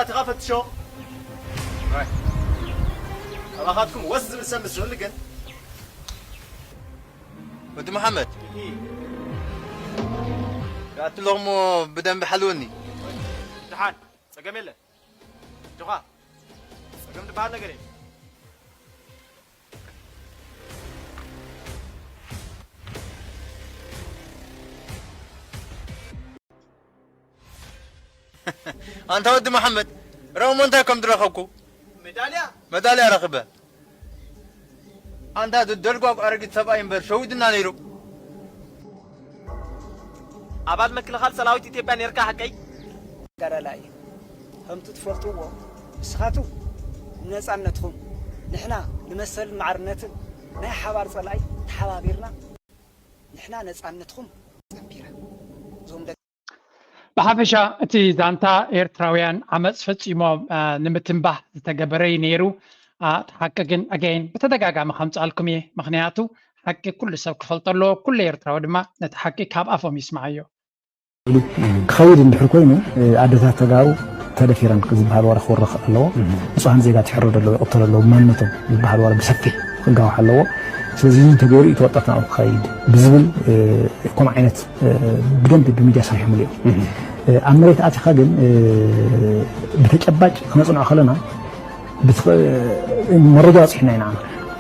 Speaker 15: أتغافت شو؟ أخذكم وزن مسمس شو اللي قال؟ ودي محمد قالت لهم بدهم بحلوني دحان سقم له جوا سقم دبالنا قريب أنت ود محمد رغم أنت كم درخوكو ميدالية رخبة أنت الدرجة أرجع سبعين برشوا دنا نيرو أباد مكل خال سلاوي تيبان يركع حكي قال لا هم تتفلتوا سخاتوا الناس عنتهم نحنا نمثل معرنة ما حوار صلاي حوابيرنا نحنا ناس عنتهم أمبيرا زوم
Speaker 8: ብሓፈሻ እቲ ዛንታ ኤርትራውያን ዓመፅ ፈፂሞም ንምትንባህ ዝተገበረ ነይሩ ሓቂ ግን ኣገይን ብተደጋጋሚ ከምፃልኩም እየ ምክንያቱ ሓቂ ኩሉ ሰብ ክፈልጠሎ ኩሉ ኤርትራዊ ድማ ነቲ ሓቂ ካብ ኣፎም ይስማዕ እዮ
Speaker 16: خير እንድሕር ኮይኑ ኣደታት ተጋሩ ተደፊረን ዝበሃል ወረ ክወርኽ ኣለዎ ንጹሃን ዜጋ ትሕረድ ኣለዎ ይቕተል ኣለዎ ማንነቶም ዝበሃል ወረ ብሰፊሕ ክጋውሕ ኣለዎ ስለዚ ተገይሩ ይተወጣት ናብኡ ክኸይድ ብዝብል ከምኡ ዓይነት ብደንብ ብሚድያ ሰሪሖም እዮም ኣብ መሬት ኣቲኻ ግን ብተጨባጭ ክነፅንዖ ከለና መረጃ ወፂሕና ኢና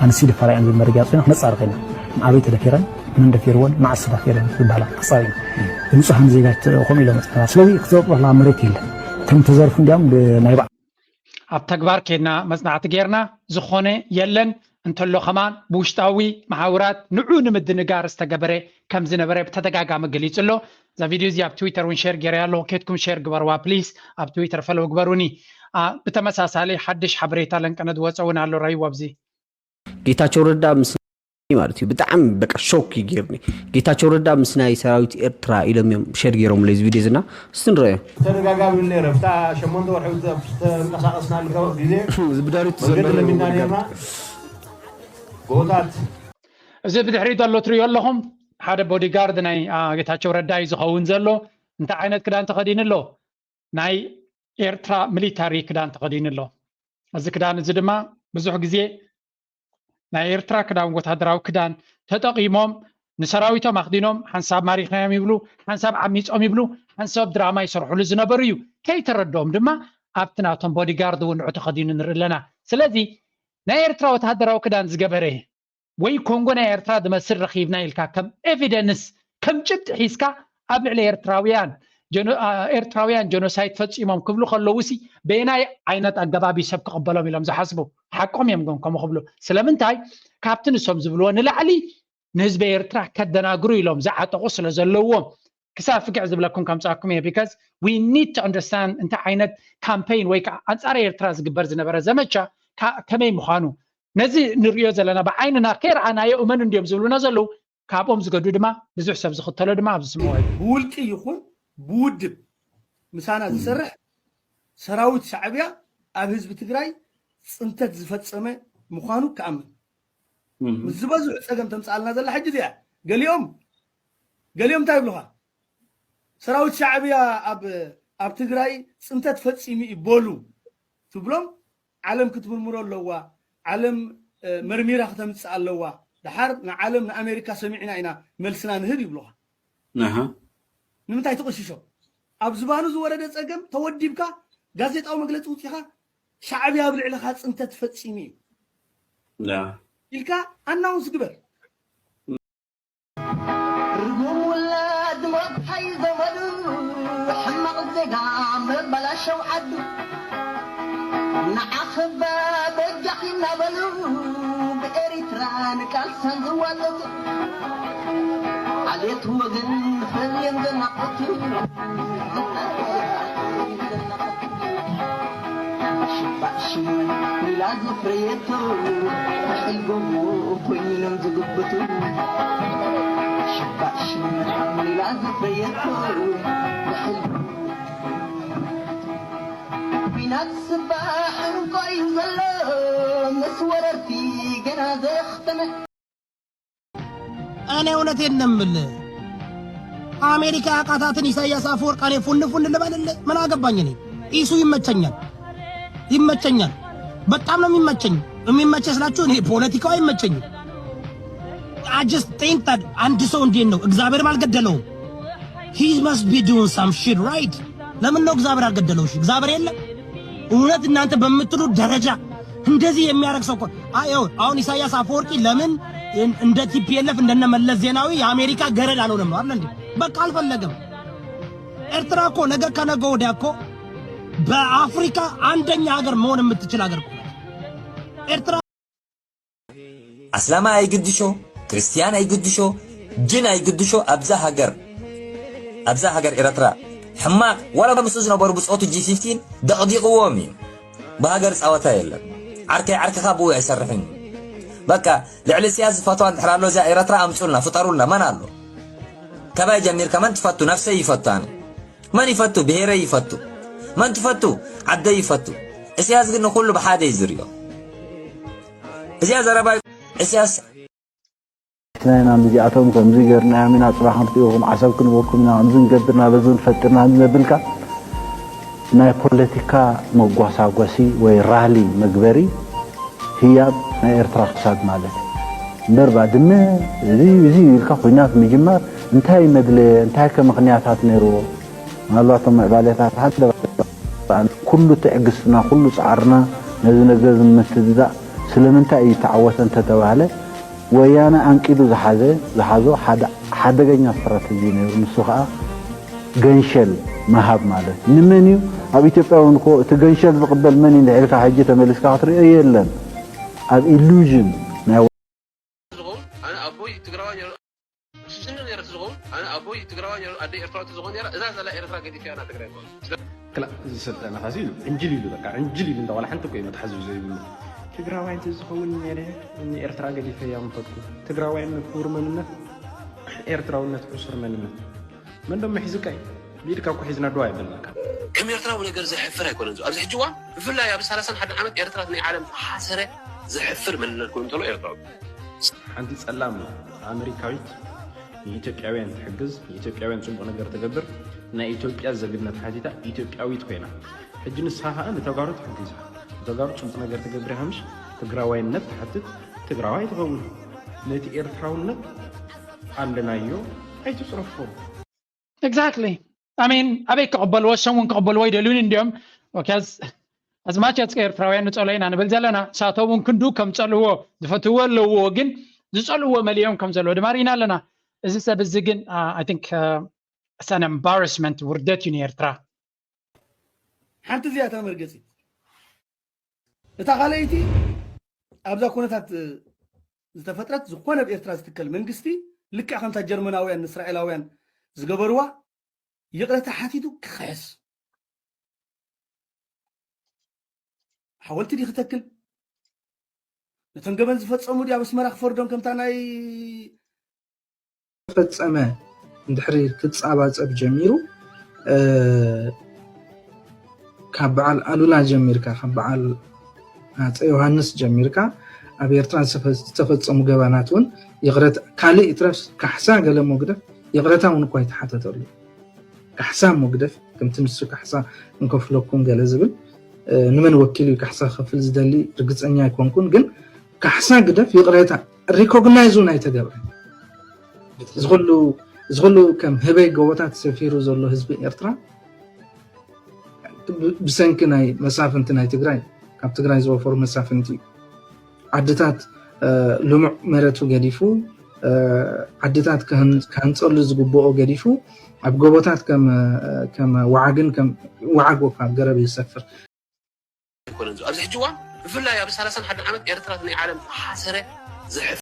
Speaker 16: ኣንሲ ድፈራ እየን ዝብል መረጃ ወፂሕና ክነፃርቕ ኢና ኣበይ ተደፊረን من دفيرون مع السفيرين في البلد قصاين نصحن زيجات خمي لهم سلوي اختلاط والله مريت له تم تزارف ديام بنايبع
Speaker 8: ኣብ ተግባር ኬድና መጽናዕቲ ጌርና ዝኾነ የለን እንተሎ ኸማን ብውሽጣዊ ማሕበራት ንዑ ንምድንጋር ዝተገበረ ከም ዝነበረ ብተደጋጋሚ ገሊጹ ኣሎ እዛ ቪድዮ እዚ ኣብ ትዊተር እውን ሼር ገይረ ኣለኹ ኬትኩም ሼር ግበርዋ ፕሊዝ ኣብ ትዊተር ፈለው ግበሩኒ ብተመሳሳሊ ሓድሽ ሓበሬታ ለንቀነ ዝወፀ እውን ኣሎ ራይዋ ኣብዚ
Speaker 17: ጌታቸው ረዳ ምስ ማለት እዩ ብጣዕሚ በቃ ሾክ ይገርኒ ጌታቸው ረዳ ምስ ናይ ሰራዊት ኤርትራ ኢሎም ሼር ገይሮም ለዚ ቪድዮ ዝና ስትንረዮ
Speaker 13: ተደጋጋሚ ነይረ ፍታ ሸሞንተ ወርሒ ተንቀሳቀስና ግዜ
Speaker 17: ዝብዳሪት
Speaker 13: ዘለና ቦታት
Speaker 8: እዚ ብድሕሪት ኣሎ ትሪኦ ኣለኹም ሓደ ቦዲጋርድ ናይ ጌታቸው ረዳ እዩ ዝኸውን ዘሎ እንታይ ዓይነት ክዳን ተኸዲኑ ኣሎ ናይ ኤርትራ ሚሊታሪ ክዳን ተኸዲኑ ኣሎ እዚ ክዳን እዚ ድማ ብዙሕ ግዜ ናይ ኤርትራ ክዳን ወታደራዊ ክዳን ተጠቂሞም ንሰራዊቶም ኣኽዲኖም ሓንሳብ ማሪኽናዮም ይብሉ ሓንሳብ ዓሚፆም ይብሉ ሓንሳብ ድራማ ይሰርሑሉ ዝነበሩ እዩ ከይተረድኦም ድማ ኣብቲ ናቶም ቦዲጋርድ እውን ንዑ ተኸዲኑ ንርኢ ኣለና ስለዚ ናይ ኤርትራ ወታደራዊ ክዳን ዝገበረ ወይ ኮንጎ ናይ ኤርትራ ዝመስል ረኺብና ኢልካ ከም ኤቪደንስ ከም ጭብጢ ሒዝካ ኣብ ልዕሊ ኤርትራውያን ጀኖሳይድ ፈፂሞም ክብሉ ከለዉ ሲ በናይ ዓይነት ኣገባቢ ሰብ ክቕበሎም ኢሎም ዝሓስቡ ሓቆም እዮም ግን ከምኡ ክብሉ ስለምንታይ ካብቲ ንሶም ዝብልዎ ንላዕሊ ንህዝቢ ኤርትራ ከደናግሩ ኢሎም ዝዓጠቑ ስለ ዘለዎም ክሳብ ፍግዕ ዝብለኩም ከምፃኩም እየ ቢካዝ ዊ ኒድ ቱ ኣንደርስታንድ እንታይ ዓይነት ካምፔይን ወይ ከዓ ኣንጻር ኤርትራ ዝግበር ዝነበረ ዘመቻ ከመይ ምዃኑ ነዚ ንሪኦ ዘለና ብዓይንና ከይረኣናዮ እመን እንድዮም ዝብሉና ዘለው ካብኦም ዝገዱ ድማ ብዙሕ ሰብ ዝኽተሎ ድማ ኣብ ዝስምዖ
Speaker 18: ብውልቂ ይኹን ብውድብ ምሳና ዝሰርሕ ሰራዊት ሻዕብያ ኣብ ህዝቢ ትግራይ ፅንተት ዝፈፀመ ምዃኑ ከኣምን ምስ ዝበዝሑ ፀገም ተምፃልና ዘላ ሕጂ እዚኣ ገሊኦም እንታይ ይብሉኻ ሰራዊት ሻዕብያ ኣብ ትግራይ ፅንተት ፈፂሙ ይበሉ ትብሎም ዓለም ክትምርምሮ ኣለዋ ዓለም መርሚራ ክተምፅእ ኣለዋ ድሓር ንዓለም ንኣሜሪካ ሰሚዕና ኢና መልስና ንህብ ይብሉኻ ንምንታይ ትቕሽሾ ኣብ ዝባኑ ዝወረደ ፀገም ተወዲብካ ጋዜጣዊ መግለፂ ውፅኢኻ ሻዕብያ ኣብ ልዕልኻ ፅንተት ፈፂሙ እዩ ኢልካ ኣናውንስ ግበር ርጉም ውላድ መጥሓይ ዘመዱ ሕማቕ ዜጋ መበላሸው ዓዱ ንዓኸባ በጃኺ እናበሉ ብኤሪትራ ንቃልሳን ዝዋለቱ عليت وجن فلين زنقتي شباشي ميلاد فريتو حلقو وكوينم زقبتو شباشي ميلاد فريتو حلقو بينات صباح وقايم زلو مسورتي جنازة اختمت
Speaker 5: እኔ እውነቴን ነው የምልህ አሜሪካ ያቃታትን ኢሳያስ አፈወርቅ እኔ ፉን ልበልልህ ምን አገባኝ እኔ ኢሱ ይመቸኛል በጣም ነው የሚመቸኝ ስላችሁ እኔ ፖለቲካው አይመቸኝም I just think that አንድ ሰው እንዴት ነው እግዚአብሔር ባልገደለው he must be doing some shit right ለምን ነው እግዚአብሔር አልገደለው እሺ እግዚአብሔር የለም እውነት እናንተ በምትሉ ደረጃ እንደዚህ የሚያረግ ሰው አሁን ኢሳያስ አፈወርቂ ለምን እንደ ቲፒኤልኤፍ እንደነ መለስ ዜናዊ የአሜሪካ ገረድ አልሆነም አይደል እንዴ በቃ አልፈለገም ኤርትራ እኮ ነገ ከነገ ወዲያ እኮ በአፍሪካ አንደኛ ሀገር መሆን የምትችል ሀገር እኮ ኤርትራ
Speaker 6: አስላማ አይግድሾ ክርስቲያን አይግድሾ ጅን አይግድሾ አብዛ ሀገር ኤርትራ ሕማቅ ወላ በምስ ዝነበሩ ብፆቱ G15 ደቕዲቕዎም እዩ በሀገር ፃወታ የለም ዓርከኻ ብኡ አይሰርሕን በቃ ልዕሊ ሲያዝ ፈቷ እንድሕራሎ እዛ ኤርትራ ኣምፁልና ፍጠሩልና መን ኣሎ ከባይ ጀሚርካ መን ትፈቱ ነፍሰይ ይፈታኒ መን ይፈቱ ብሄረይ ይፈቱ መን ትፈቱ ዓደይ ይፈቱ እስያስ ግን ኩሉ ብሓደ ይዝርዮ እዚያ ዘረባ እስያስ
Speaker 16: سنينا مزياتهم كم زيجرنا من أصبح نطيهم عسب كن وكمنا عمزن قدرنا بزن فترنا نبلك ناي بوليتيكا مقوسا قوسي ويرالي مقبري هي ناي ارتراق ساد مالك بربع دمه زي الكا خوينات مجمر انتهي مدلي انتهي كمغنياتات نيرو الله طمع باليتات حتى كل تعقسنا كل صعرنا نزل نجز مستددا سلمنتا يتعوت انت تباله ويانا انقيدو زحازو حدغኛ استراتيجي نيرو مسخا ገንሸል መሃብ ማለት ንመንዩ ኣብ ኢትዮጵያውን ኮ ተገንሸል ዝቅበል መን እንደልካ ሕጂ ተመልስካ ክትሪኦ የለን ኣብ ኢሉዥን ናይ
Speaker 4: ኣነ ኣቦይ ትግራዋይ ስነ ነር ዝኸውን ኣነ ኣቦይ ትግራዋይ ኣደ ኤርትራ ዝኸውን ነራ እዛ ዘላ ኤርትራ ገዲፍያ ና ትግራይ
Speaker 10: كلا زسلطنا خاسيل انجلي له بقى انجلي من ولا حنت كوي متحزو زي بيقولوا تግራዋይ انت ዝኸውን ነረ እኒ ኤርትራ ገዲፍያ ምፈትኩ ትግራዋይ ንፉር መንነት ኤርትራውነት ዑስር መንነት من دم حزقاي بيدك اكو حزنا دوا يبلك
Speaker 4: كم يرتراو نجر زحفر يكون زو ابز حجوا بفلا يا بس 31 عام ኤርትራ ني عالم حاسره زحفر من نكون تلو ኤርትራው
Speaker 10: አንዲ ጸላም አሜሪካዊት የኢትዮጵያውያን ትሕግዝ የኢትዮጵያውያን ጽንቦ ነገር ተገብር እና ኢትዮጵያ ዘግነት ሐዲታ ኢትዮጵያዊት ኮይና ሕጅን ሳሃ ለተጋሩ ትሕግዝ ተጋሩ ጽንቦ ነገር ተገብር ያምሽ ትግራዋይነት ተሐትት ትግራዋይ ተገው ነቲ ኤርትራውነት አንደናዮ አይتصرፉ
Speaker 8: Exactly. I mean, أبيك قبل وشون قبل وايد لون اليوم وكاز as much as ኤርትራውያን ንጸለይና ንብል ዘለና ሳቶም ክንዱ ከም ጸልዎ ዝፈትዎ ኣለዎ ግን ዝጸልዎ መሊኦም ከም ዘሎ ድማሪና ኣለና እዚ ሰብ እዚ ግን I think it's an embarrassment ውርደት እዩ ኤርትራ
Speaker 18: ሓንቲ ዚያታ መርገጺ እታ ኻለይቲ ኣብዛ ኩነታት ዝተፈጥረት ዝኾነ ብኤርትራ ዝትከል መንግስቲ ልክዕ ከምታ ጀርመናውያን እስራኤላውያን ዝገበርዋ ይቕረታ ሓቲቱ ክሕስ حاولت دي ختكل نتنقبل زفتصمو دي ابس مراخ فردون كمتا ناي
Speaker 19: فتصمه اندحري كتصاباصب جميرو كبعال الولا جميركا كبعال አፄ ዮሐንስ ጀሚርካ ኣብ ኤርትራ ዝተፈጸሙ ገባናትን ይቕረት ካልእ ኢትራስ ካሕሳ ገለ ሞግደፍ ይቕረታውን እኳ ይተሓተተሉ ካሕሳ ሞግደፍ ከምቲ ንሱ ካሕሳ እንከፍለኩም ገለ ዝብል ንመን ወኪል ካሕሳ ከፍል ዝደሊ ርግፀኛ ይኮንኩን ግን ካሕሳ ግደፍ ይቕረታ ሪኮግናይዙ ናይ ተገብረ ዝኽሉ ከም ህበይ ጎቦታት ሰፊሩ ዘሎ ህዝቢ ኤርትራ ብሰንኪ ናይ መሳፍንቲ ናይ ትግራይ ካብ ትግራይ ዝወፈሩ መሳፍንቲ ዓድታት ልሙዕ መሬቱ ገዲፉ ዓድታት ከንፀሉ ዝግብኦ ገዲፉ ኣብ ጎቦታት ከም ወዓግን ከም ወዓግ ወፋ ገረብ ይሰፍር
Speaker 4: يكون زو ابز حجوا بفلا يا بس 31 عام ኤርትራ ናይ ዓለም ሓሰረ ዝሕፍ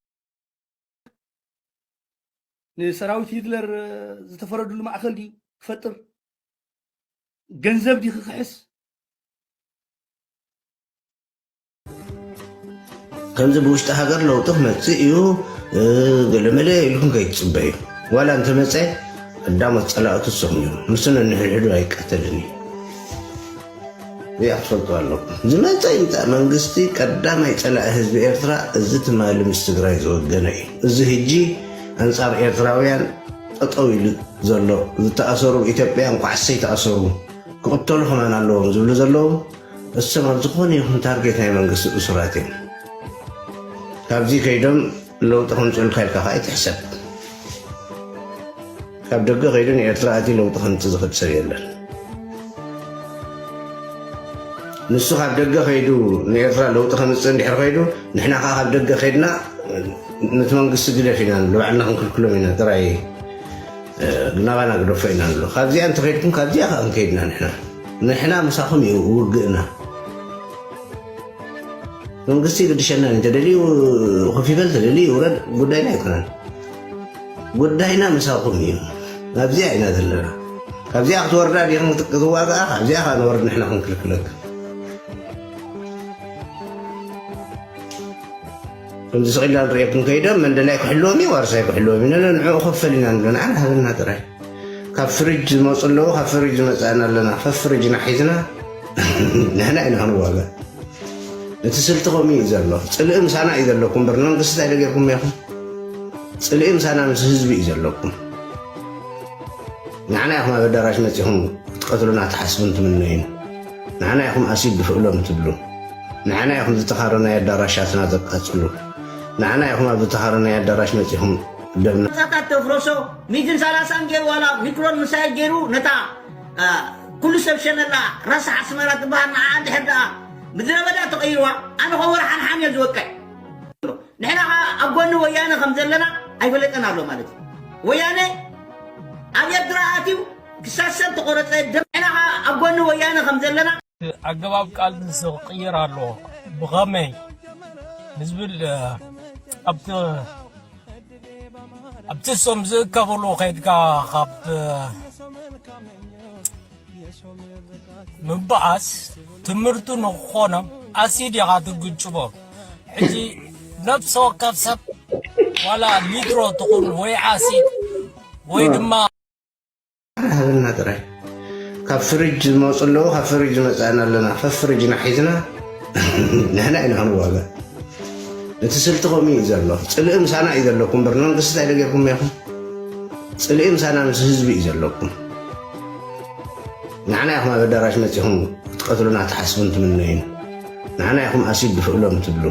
Speaker 18: ንሰራዊት ሂትለር ዝተፈረዱሉ ማእከል ዲ ክፈጥር ገንዘብ ዲ ክሕስ
Speaker 7: ከምዚ ብውሽጢ ሃገር ለውጢ ክመፅእ እዩ ገለመለ ኢልኩም ከይትፅበዩ ዋላ እንተመፀ ቀዳሞት ፀላእቱ ዝሰሙ እዮም ምስነ ንሕድሕዱ ኣይቀተልን እዩ ኣትፈልጦ ዝመፀ ይምፃእ መንግስቲ ቀዳማይ ፀላእ ህዝቢ ኤርትራ እዚ ትማሊ ምስ ትግራይ ዝወገነ እዩ እዚ ሕጂ ኣንፃር ኤርትራውያን ጠጠው ኢሉ ዘሎ ዝተኣሰሩ ኢትዮጵያን ኳሕሰይ ተኣሰሩ ክቕተሉ ከመን ኣለዎም ዝብሉ ዘለዉ እሶም ኣብ ዝኾነ ይኹን ታርጌት ናይ መንግስቲ እሱራት እዮም ካብዚ ከይዶም ለውጢ ከምፅልካ ኢልካ ከዓ ይትሕሰብ ካብ ደገ ከይዱ ንኤርትራ ኣትዩ ለውጢ ከምፂ ዝኽእል ሰብ የለን ንሱ ካብ ደገ ከይዱ ንኤርትራ ለውጢ ከምፅእ እንድሕር ከይዱ ንሕና ከዓ ካብ ደገ ከይድና ነቲ መንግስቲ ግደፍ ኢና ንብሎ ባዕልና ክንክልክሎም ኢና ጥራይ ናባና ግደፎ ኢና ንብሎ ካብዚኣ እንተኸይድኩም ካብዚኣ ከዓ ክንከይድና ንሕና ምሳኹም እዩ ውግእና መንግስቲ ግድሸና እንተደልዩ ከፍ ይበል ተደልዩ ውረድ ጉዳይና ኣይኮነን ጉዳይና ምሳኹም እዩ ካብዚኣ ኢና ዘለና ካብዚኣ ክትወርዳ ዲኹም ክትዋግኣ ካብዚኣ ከዓ ንወርድ ንሕና ክንክልክለካ ከምዚ ስቂልና ንሪአኩም ከይዶም መንደላይ ክሕልዎም እዩ ዋርሳይ ክሕልዎም እዩ ንዕኡ ከፈል ኢና ንብሎ ንዓና ሃበልና ጥራይ ካብ ፍሪጅ ዝመፁ ኣለዉ ካብ ፍሪጅ ዝመፃና ኣለና ካብ ፍሪጅና ሒዝና ንሕና ኢና ክንዋጋ እቲ ስልቲ ከምኡ እዩ ዘሎ ፅልኢ ምሳና እዩ ዘለኩም እምበር ንመንግስቲ እንታይ ደገርኩም ኢኹም ፅልኢ ምሳና ምስ ህዝቢ እዩ ዘለኩም ንዓና ይኹም ኣብ ኣዳራሽ መፂኹም ክትቀትሉና ትሓስቡን ትምነዩን ንዓና ይኹም ኣሲድ ድፍእሎም ትብሉ ንዓና ይኹም ዝተኻረናይ ኣዳራሻትና ዘቃፅሉ ንዓና ይኹም ኣብ ዝተኻረናይ ኣዳራሽ መፂኹም ደምና
Speaker 20: ሳታት ተፍረሶ 130 ገይሩ ዋላ ሚክሮን ምሳይ ገይሩ ነታ ኩሉ ሰብ ሸነላ ራስ ኣስመራ ትበሃል ንዓ እንድሕር ደኣ ምድረ በዳ ተቐይርዋ ኣነ ኸወርሓን ሓምየ ዝወቅዕ ንሕና ኣብ ጎኒ ወያነ ከም ዘለና ኣይፈለጠና ኣሎ ማለት እዩ ወያነ ኣብ ኤርትራ ኣትዩ ክሳብ ሰብ ተቆረፀ ንሕና ኣብ ጎኒ ወያነ ከም ዘለና
Speaker 21: ኣገባብ ቃል ክቕየር ኣለዎ ብኸመይ ንዝብል ኣብቲ ሶም ዝእከብሉ ከይድካ ካብ ምበኣስ ትምህርቱ ንክኾኖም ኣሲድ ኢኻ ትግጭቦ ሕጂ ነብሲ ወከፍ ሰብ ዋላ ሊትሮ ትኹን ወይ ኣሲድ ወይ ድማ
Speaker 7: ሃበልና ጥራይ ካብ ፍሪጅ ዝመፁ ኣለዉ ካብ ፍሪጅ ዝመፃና ኣለና ካብ ፍሪጅና ሒዝና ንሕና ኢና ክንዋጋ እቲ ስልቲ ከምኡ እዩ ዘሎ ፅልኢ ምሳና እዩ ዘለኩም በር መንግስቲ እንታይ ደገርኩም ኢኹም ፅልኢ ምሳና ምስ ህዝቢ እዩ ዘለኩም ንዓና ይኹም ኣብ ኣዳራሽ መፂኹም ክትቀትሉና ትሓስቡን ትምነዩን ንዓና ይኹም ኣሲድ ድፍእሎም ትብሉ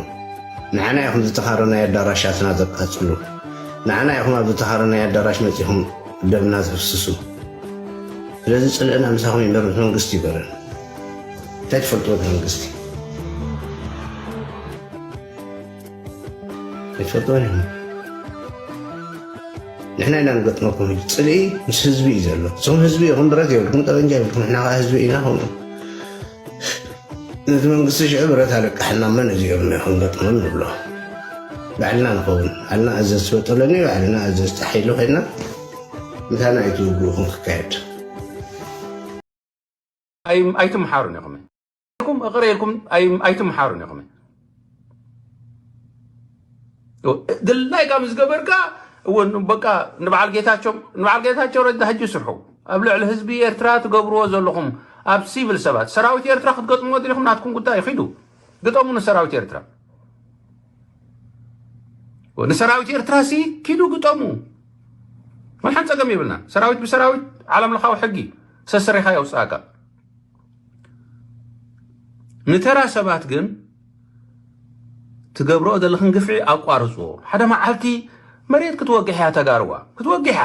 Speaker 7: ንዓና ይኹም ዝተኻረናይ ኣዳራሻትና ዘቃፅሉ ንዓና ይኹም ኣብ ዝተኻረናይ ኣዳራሽ መፂኹም ደምና ዘፍስሱ ስለዚ ፅልእና ምሳኹም ይበር ምስ መንግስቲ ይበረን እንታይ ትፈልጥዎ መንግስቲ ኣይትፈልጥዎን ኢኹም ንሕና ኢና ንገጥመኩም ፅልኢ ምስ ህዝቢ እዩ ዘሎ እሶም ህዝቢ ኢኹም ብረት የብልኩም ጠበንጃ የብልኩም ንሕና ከዓ ህዝቢ ኢና ከምኡ ነቲ መንግስቲ ሽዑ ብረት ኣለቃሕና መን እዚኦም ኢኹም ገጥሞም ንብሎ ባዕልና ንኸውን ባዕልና ኣዘዝቲ በጠለኒ ባዕልና ኣዘዝቲ ሓይሉ ኮይና ምታና ኣይትውግኡኹም ክካየድ
Speaker 22: ኣይትምሓሩን ኢኹም እቕረየልኩም ኣይትምሓሩን ኢኹም ድላይ ካብ ዝገበርካ እውን በቃ ንበዓል ጌታቸው ረዳ ሕጂ ስርሑ ኣብ ልዕሊ ህዝቢ ኤርትራ ትገብርዎ ዘለኹም ኣብ ሲቪል ሰባት ሰራዊት ኤርትራ ክትገጥምዎ ድሪኹም ናትኩም ጉዳይ ኺዱ ግጠሙ ንሰራዊት ኤርትራ ንሰራዊት ኤርትራ ሲ ኪዱ ግጠሙ ወልሓን ፀገም ይብልና ሰራዊት ብሰራዊት ዓለም ለኻዊ ሕጊ ሰሰሪኻ የውፅኣካ ንተራ ሰባት ግን ትገብሮ ዘለኽን ግፍዒ ኣቋርፅዎ ሓደ መዓልቲ መሬት ክትወግሕ እያ ተጋርዋ ክትወግሕ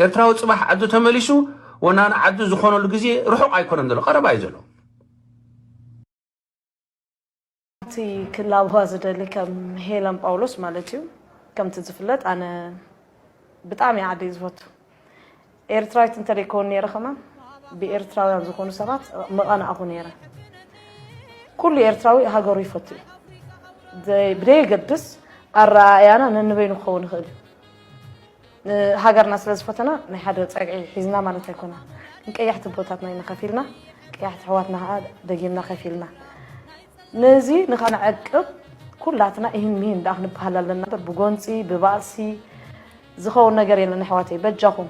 Speaker 22: ኤርትራዊ ፅባሕ ዓዱ ተመሊሱ ወናን ዓዱ ዝኾነሉ ግዜ ርሑቕ ኣይኮነን ዘሎ ቀረባ እዩ ዘሎ
Speaker 23: እቲ ክላብዋ ዝደሊ ከም ሄለን ጳውሎስ ማለት እዩ ከምቲ ዝፍለጥ ኣነ ብጣዕሚ ዓዲ ዝፈቱ ኤርትራዊት እንተደይኮን ነይረ ኸማ ብኤርትራውያን ዝኾኑ ሰባት መቐናእኹ ነይረ ኩሉ ኤርትራዊ ሃገሩ ይፈቱ እዩ ብደየገድስ ኣረኣያና ነንበይ ንክኸውን ንኽእል ሃገርና ስለ ዝፈተና ናይ ሓደ ፀግዒ ሒዝና ማለት ኣይኮና ንቀያሕቲ ቦታትና ኢና ከፍ ኢልና ቀያሕቲ ኣሕዋትና ከዓ ደጊምና ከፍ ኢልና ነዚ ንኸነዕቅብ ኩላትና ይህን ሚህን ዳ ክንበሃል ኣለና ብጎንፂ ብባእሲ ዝኸውን ነገር የለን ኣሕዋተይ በጃኹም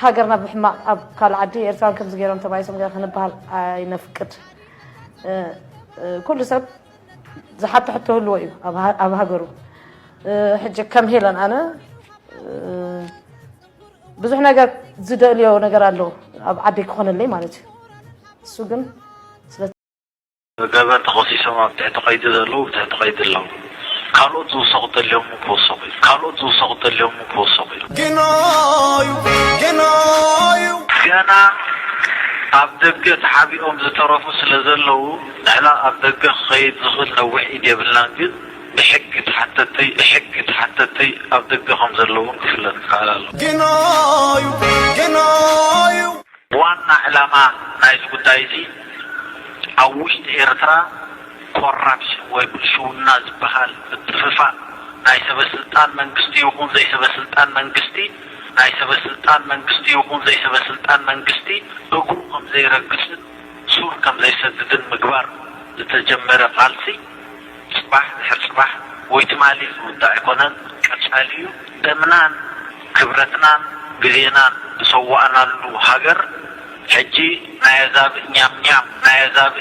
Speaker 23: ሃገርና ብሕማቕ ኣብ ካልእ ዓዲ ኤርትራን ከምዚ ገይሮም ተባይሶም ገር ክንበሃል ኣይነፍቅድ ኩሉ ሰብ ዝሓቶ ሕቶ ህልዎ እዩ ኣብ ሃገሩ ሕጂ ከም ሄለን ኣነ ብዙሕ ነገር ዝደልዮ ነገር ኣለዎ ኣብ ዓደይ ክኾነለይ ማለት እዩ እሱ ግን
Speaker 24: ገበር ተኸሲሶም ኣብ ትሕቲ ቀይዲ ዘለዉ ትሕቲ ቀይዲ ኣለዉ ካልኦት ዝውሰኹ ተልዮም ክወሰኹ ኢሉ ካልኦት ዝውሰኹ ተልዮም ክወሰኹ ኢሉ ገና ኣብ ደገ ተሓቢኦም ዝተረፉ ስለ ዘለዉ ንሕና ኣብ ደገ ክኸይድ ዝኽእል ነዊሕ ኢድ የብልናን ግን ብሕጊ ተሓተተይ ኣብ ደገ ከም ዘለዎም ክፍለጥ ይከኣል ኣሎ ዋና ዕላማ ናይዚ ጉዳይ እዚ ኣብ ውሽጢ ኤርትራ ኮራፕሽን ወይ ብልሽውና ዝበሃል ምትፍፋእ ናይ ሰበስልጣን መንግስቲ ይኹን ዘይሰበስልጣን መንግስቲ ናይ ሰበስልጣን መንግስቲ ይኹን ዘይሰበስልጣን መንግስቲ እግሩ ከም ዘይረግፅን ሱር ከም ዘይሰድድን ምግባር ዝተጀመረ ቃልሲ ፅባሕ ድሕር ፅባሕ ወይ ትማሊ ዝውዳእ ኣይኮነን ቀፃሊ እዩ ደምናን ክብረትናን ግዜናን ዝሰዋእናሉ ሃገር ሕጂ ናይ ኣዛብ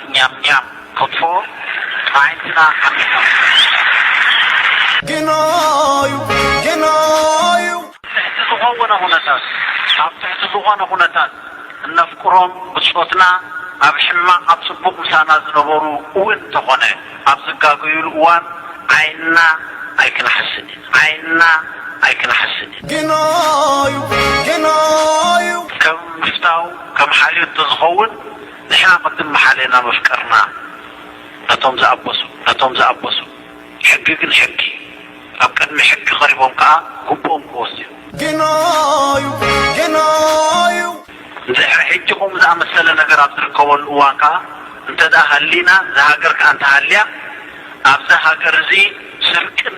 Speaker 24: እኛምኛም ክትፎ ዓይንትና ዝኾነ ሁነታት ኣብ ትሕቲ ዝኾነ ኩነታት እነፍቅሮም ብፅሎትና ኣብ ሕማቕ ኣብ ፅቡቕ ምሳና ዝነበሩ እውን እንተኾነ ኣብ ዝጋገይሉ እዋን ዓይንና ኣይክንሓስን ዓይንና ኣይክንሓስን ከም ምፍታው ከም ሓልዮት ተዝኸውን ንሕና ቅድም መሓለና መፍቀርና ነቶም ዝኣበሱ ሕጊ ግን ሕጊ ኣብ ቅድሚ ሕጊ ቐሪቦም ከዓ ግብኦም ክወስዩ እንድሕሪ ሕጂ ከምኡ ዝኣመሰለ ነገር ኣብ ዝርከበሉ እዋን ከዓ እንተደኣ ሃሊና ዝሃገር ከዓ እንተሃልያ ኣብዛ ሃገር እዚ ስርቅን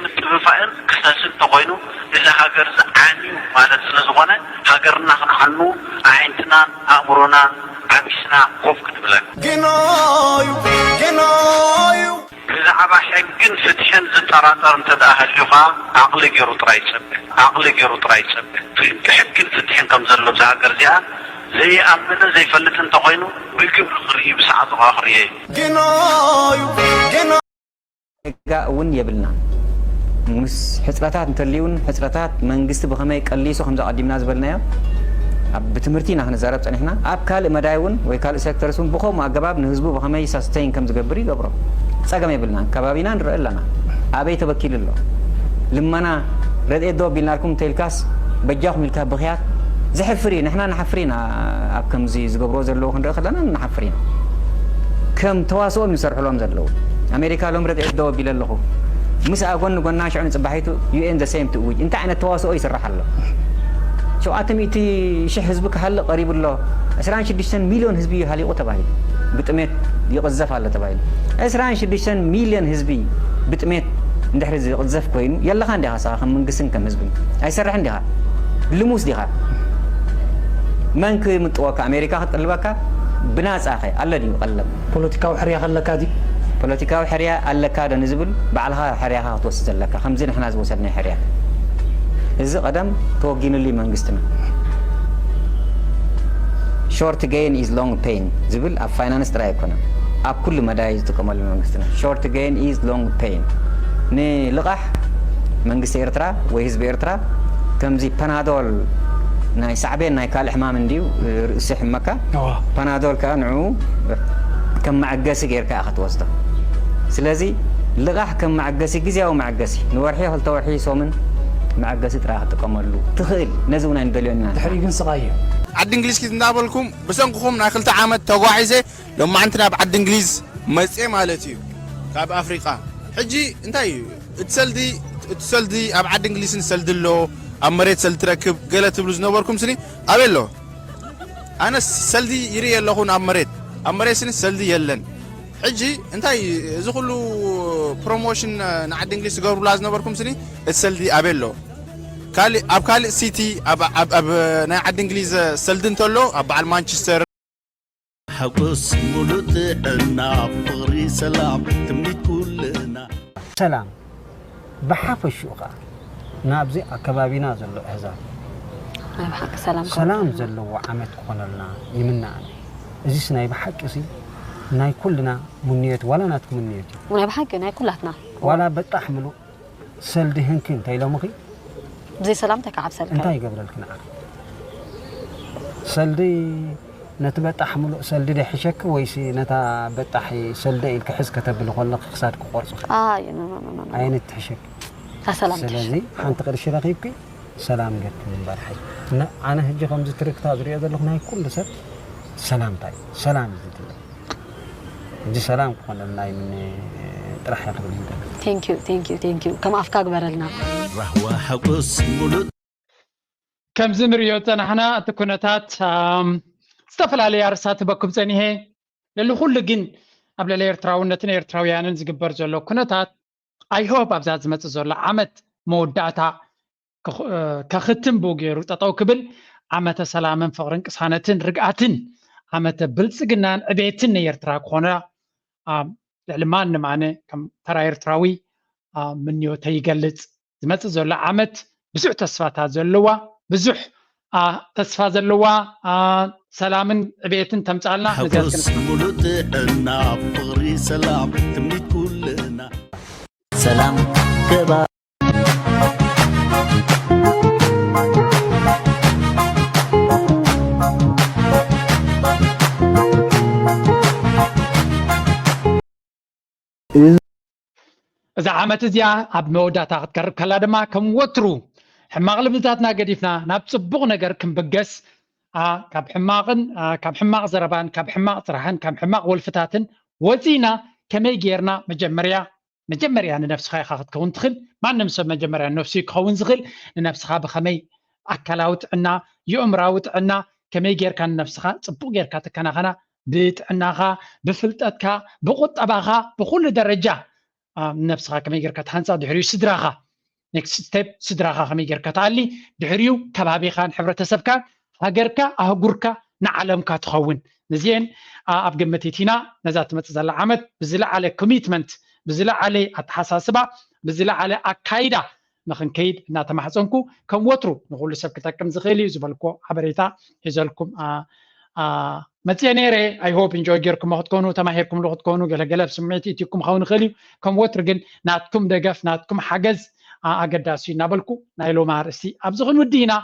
Speaker 24: ምትብፋእን ክሰስ እንተኮይኑ እዚ ሃገር ዝዓንዩ ማለት ስለዝኾነ ሃገርና ክንሓኑ ኣዒንትናን ኣእምሮናን ዓሚስና ኮፍ ክንብለን ብዛዕባ ሕግን ፍትሕን ዝጠራጠር እንተደኣ ሃልዩ ከዓ ዓቕሊ ገይሩ ጥራይ ይፀብሕ ሕግን ፍትሕን ከም ዘሎ ብዛ ሃገር እዚኣ ዘይኣምነ ዘይፈልጥ እንተኮይኑ ብግብሪ ክርኢ ብሰዓቱ ከዓ ክርየ
Speaker 1: ሕጋ እውን የብልና ምስ ሕፅረታት እንተልዩን ሕፅረታት መንግስቲ ብኸመይ ቀሊሱ ከምዛ ቀዲምና ዝበልናዮ ብትምህርቲ ኢና ክንዛረብ ፀኒሕና ኣብ ካልእ መዳይ እውን ወይ ካልእ ሴክተርስ እውን ብኸምኡ ኣገባብ ንህዝቡ ብኸመይ ሳስተይን ከም ዝገብር ይገብሮ ፀገም የብልና ከባቢና ንርኢ ኣለና ኣበይ ተበኪሉ ኣሎ ልመና ረድኤት ዶ ኣቢልናልኩም እንተኢልካስ በጃኹም ኢልካ ብኽያት ዘሕፍር እዩ ንሕና ንሓፍር ኢና ኣብ ከምዚ ዝገብሮ ዘለዎ ክንርኢ ከለና ንሓፍር ኢና ከም ተዋስኦም ይሰርሕሎም ዘለዉ ኣሜሪካ ሎም ረድኤት ዶ ኣቢለ ኣለኹ ምስ ኣጎኒ ጎና ሽዑ ንፅባሒቱ ዩኤን ዘሴም ትእውጅ እንታይ ዓይነት ተዋስኦ ይስራሕ ኣሎ 700,000 ህዝቢ ክሃልቕ ቀሪቡ ኣሎ 26 ሚልዮን ህዝቢ ሃሊቑ ተባሂሉ ብጥሜት ይቕዘፍ ኣለ ተባሂሉ 26 ሚልዮን ህዝቢ ብጥሜት እንድሕሪ ዝቕዘፍ ኮይኑ የለኻ እንዲኻ ስኻ ከም መንግስትን ከም ህዝብን ኣይሰርሕ እንዲኻ ልሙስ ዲኻ መን ክምጥወካ ኣሜሪካ ክትቀልበካ ብናፃ ኸ ኣለ ድዩ ቀለብ
Speaker 16: ፖለቲካዊ ሕርያ ከለካ ዲ
Speaker 1: ፖለቲካዊ ሕርያ ኣለካ ዶ ንዝብል ባዕልኻ ሕርያኻ ክትወስድ ዘለካ ከምዚ ንሕና ዝወሰድናይ ሕርያ እዚ ቀደም ተወጊኑሉ መንግስትና ሾርት ጌን ኢዝ ሎንግ ፔን ዝብል ኣብ ፋይናንስ ጥራይ ኣይኮነን ኣብ ኩሉ መዳይ ዝጥቀመሉ መንግስትና ሾርት ጌን ኢዝ ሎንግ ፔን ንልቓሕ መንግስቲ ኤርትራ ወይ ህዝቢ ኤርትራ ከምዚ ፓናዶል ናይ ሳዕቤን ናይ ካልእ ሕማም እንድዩ ርእሲ ሕመካ ፓናዶል ከዓ ንዑ ከም መዐገሲ ጌርካ ኢኻ ትወስዶ ስለዚ ልቓሕ ከም መዐገሲ ግዝያዊ መዐገሲ ንወርሒ ክልተ ወርሒ ሶምን መዐገሲ ጥራይ ክትጥቀመሉ ትኽእል ነዚ እውን ኣይንደልዮ ኢና
Speaker 16: ድሕሪ ግን ስቓዮ
Speaker 3: ዓዲ እንግሊዝ ኪት እንዳበልኩም ብሰንኩኹም ናይ 2 ዓመት ተጓዒዘ ሎማዓንቲ ናብ ዓዲ እንግሊዝ መፅአ ማለት እዩ ካብ ኣፍሪቃ ሕጂ እንታይ እዩ እትሰልዲ ኣብ ዓዲ እንግሊዝ ንሰልዲ ኣሎ ኣብ መሬት ሰልዲ ትረክብ ገለ ትብሉ ዝነበርኩም ስኒ ኣበይ ኣሎ ኣነ ሰልዲ ይርኢ ኣለኹ ኣብ መሬት ስኒ ሰልዲ የለን ሕጂ እንታይ እዚ ኩሉ ፕሮሞሽን ንዓዲ እንግሊዝ ትገብሩላ ዝነበርኩም ስኒ እትሰልዲ ኣበይ ኣሎ ኣብ ካልእ ሲቲ ኣብ ናይ ዓዲ እንግሊዝ ሰልዲ እንተሎ ኣብ በዓል ማንቸስተር
Speaker 9: ሓጎስ ሙሉእ ጥዕና ፍቕሪ ሰላም ትምኒት ኩልና
Speaker 16: ሰላም ብሓፈሽኡ ከዓ ናብዚ ኣከባቢና ዘሎ ኣሕዛብ ሰላም ዘለዎ ዓመት ክኾነልና ይምናኣና እዚስ ናይ ብሓቂ ሲ ናይ ኩልና ሙንየት ዋላ ናትኩም ሙንየት እዩ
Speaker 11: ናይ ብሓቂ ናይ ኩላትና
Speaker 16: ዋላ በጣሕ ምሉእ ሰልዲ ህንኪ እንታይ ኢሎምኺ
Speaker 11: ብዘይ ሰላም ተካዓብ ሰልካ
Speaker 16: እንታይ ይገብረልክና ሰልዲ ነቲ በጣሕ ምሉእ ሰልዲ ደሕሸክ ወይሲ ነታ በጣሕ ሰልዲ ኢልክ ሕዝ ከተብል ከለክ ክሳድ ክቆርፁ ዓይነት ትሕሸክ ስለዚ ሓንቲ ቅርሺ ረኺብኪ ሰላም ገት ምንበርሐይ ኣነ ሕጂ ከምዚ ትርክታ ዝሪኦ ዘለኹ ናይ ኩሉ ሰብ ሰላምታ እዩ ሰላም እዩ ዝድለ እዚ ሰላም ክኾነልና ምን ጥራሕ ይኽብል
Speaker 11: ቴንኪዩ ከም ኣፍካ ግበረልና
Speaker 9: ራህዋ ሓጎስ ሙሉእ
Speaker 8: ከምዚ ንሪኦ ፀናሕና እቲ ኩነታት ዝተፈላለየ ኣርሳት በኩም ፀኒሐ ለሊ ኩሉ ግን ኣብ ልዕሊ ኤርትራውነትን ኤርትራውያንን ዝግበር ዘሎ ኩነታት ኣይሆፕ ኣብዛ ዝመፅእ ዘሎ ዓመት መወዳእታ ከኽትም ብኡ ገይሩ ጠጠው ክብል ዓመተ ሰላምን ፍቕርን ቅሳነትን ርግኣትን ዓመተ ብልፅግናን ዕቤትን ንኤርትራ ክኾነ ልዕሊ ማንም ኣነ ከም ተራ ኤርትራዊ ምንዮተ ይገልፅ ዝመፅእ ዘሎ ዓመት ብዙሕ ተስፋታት ዘለዋ ብዙሕ ተስፋ ዘለዋ ሰላምን ዕቤትን ተምፃልና
Speaker 9: ሓጎስ ሙሉእ ጥዕና ፍቕሪ ሰላም ትምኒት ኩልና
Speaker 2: سلام كبا
Speaker 8: إذا عمت زيا عب مودات أقرب كلا دما كم وترو حماق لبزاتنا قديفنا نبصبغ نجر كم بجس كاب حماقن كاب حماق زربان كاب حماق طرحن كاب حماق والفتاتن وزينا كما يجيرنا مجمريا نفس خاي خاطر كون تخل ما نمسب مجمريا نفسي كون زغل نفس خا بخمي أكلاوت عنا يؤمراوت عنا كما يجير كان نفس خا صبغ غير كاتكنا خنا بيت عناها بفلتتك بقطبها بكل درجة نفسها كما يجير كتحنصا دحريو سدراها نيكست ستيب سدراها كما يجير كتعلي دحريو كبابي خان حبرتسبكا هاجركا اهغوركا نعلمكا تخون نزين اب قمتيتينا نزات متزل عمد بزلا على كوميتمنت بزلا على اتحساسبا بزلا على اكايدا نخن كيد ناتمحصنكو كم وترو نقول سبكتا كم زخيلي زبلكو حبريتا يزلكم متينيري اي هوب انجوي جيركم ما تكونوا تماهيركم لو تكونوا قلقلب سمعتي تيكم خون خلي كم وترجن ناتكم دقف ناتكم حجز اقداسي نابلكو نايلو مارسي ابزغن ودينا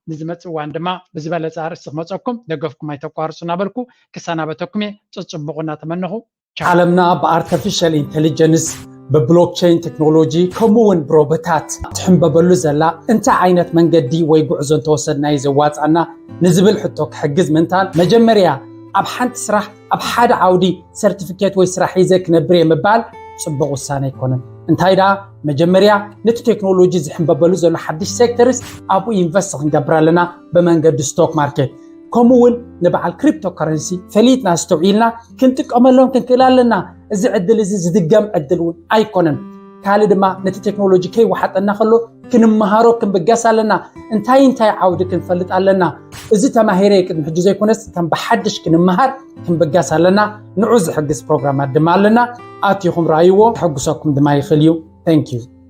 Speaker 8: نزمت واندما بزباله صار استخمصكم دقفكم ما يتقارصوا نابلكو كسنابتكم تصبغنا تمنحو
Speaker 12: عالمنا بارتفيشال انتليجنس ببلوكتشين تكنولوجي كمون بروبوتات تحنببلو زلا انت عينت منقدي ويقعزون توصلنا يزوات عنا نزبل حتوك حجز منتال مجمريا اب حنت سراح اب حد عودي سيرتيفيكيت وي سراح يزك نبري مبال صبغ وسانه يكون انتايدا مجمريا نت تكنولوجي زحنببلو زلا حدش سيكتورز ابو ينفست نقبرالنا بمنقد ستوك ماركت كمون نبعل كريبتو كرنسي فليتنا استوعيلنا كنتك أملون كنكلالنا إذا عدل إذا زدقام عدلون أيقونن كالي دما نتي تكنولوجي كي وحد النخلو كن مهارو كن بقاسا لنا انتاي عودة كن فلت لنا إذا تماهيري كن حجزي كونس كن بحدش كن مهار كن بقاسا لنا نعوز حقس بروغرامات دما لنا آتيكم رايوو حقساكم دما يخليو thank you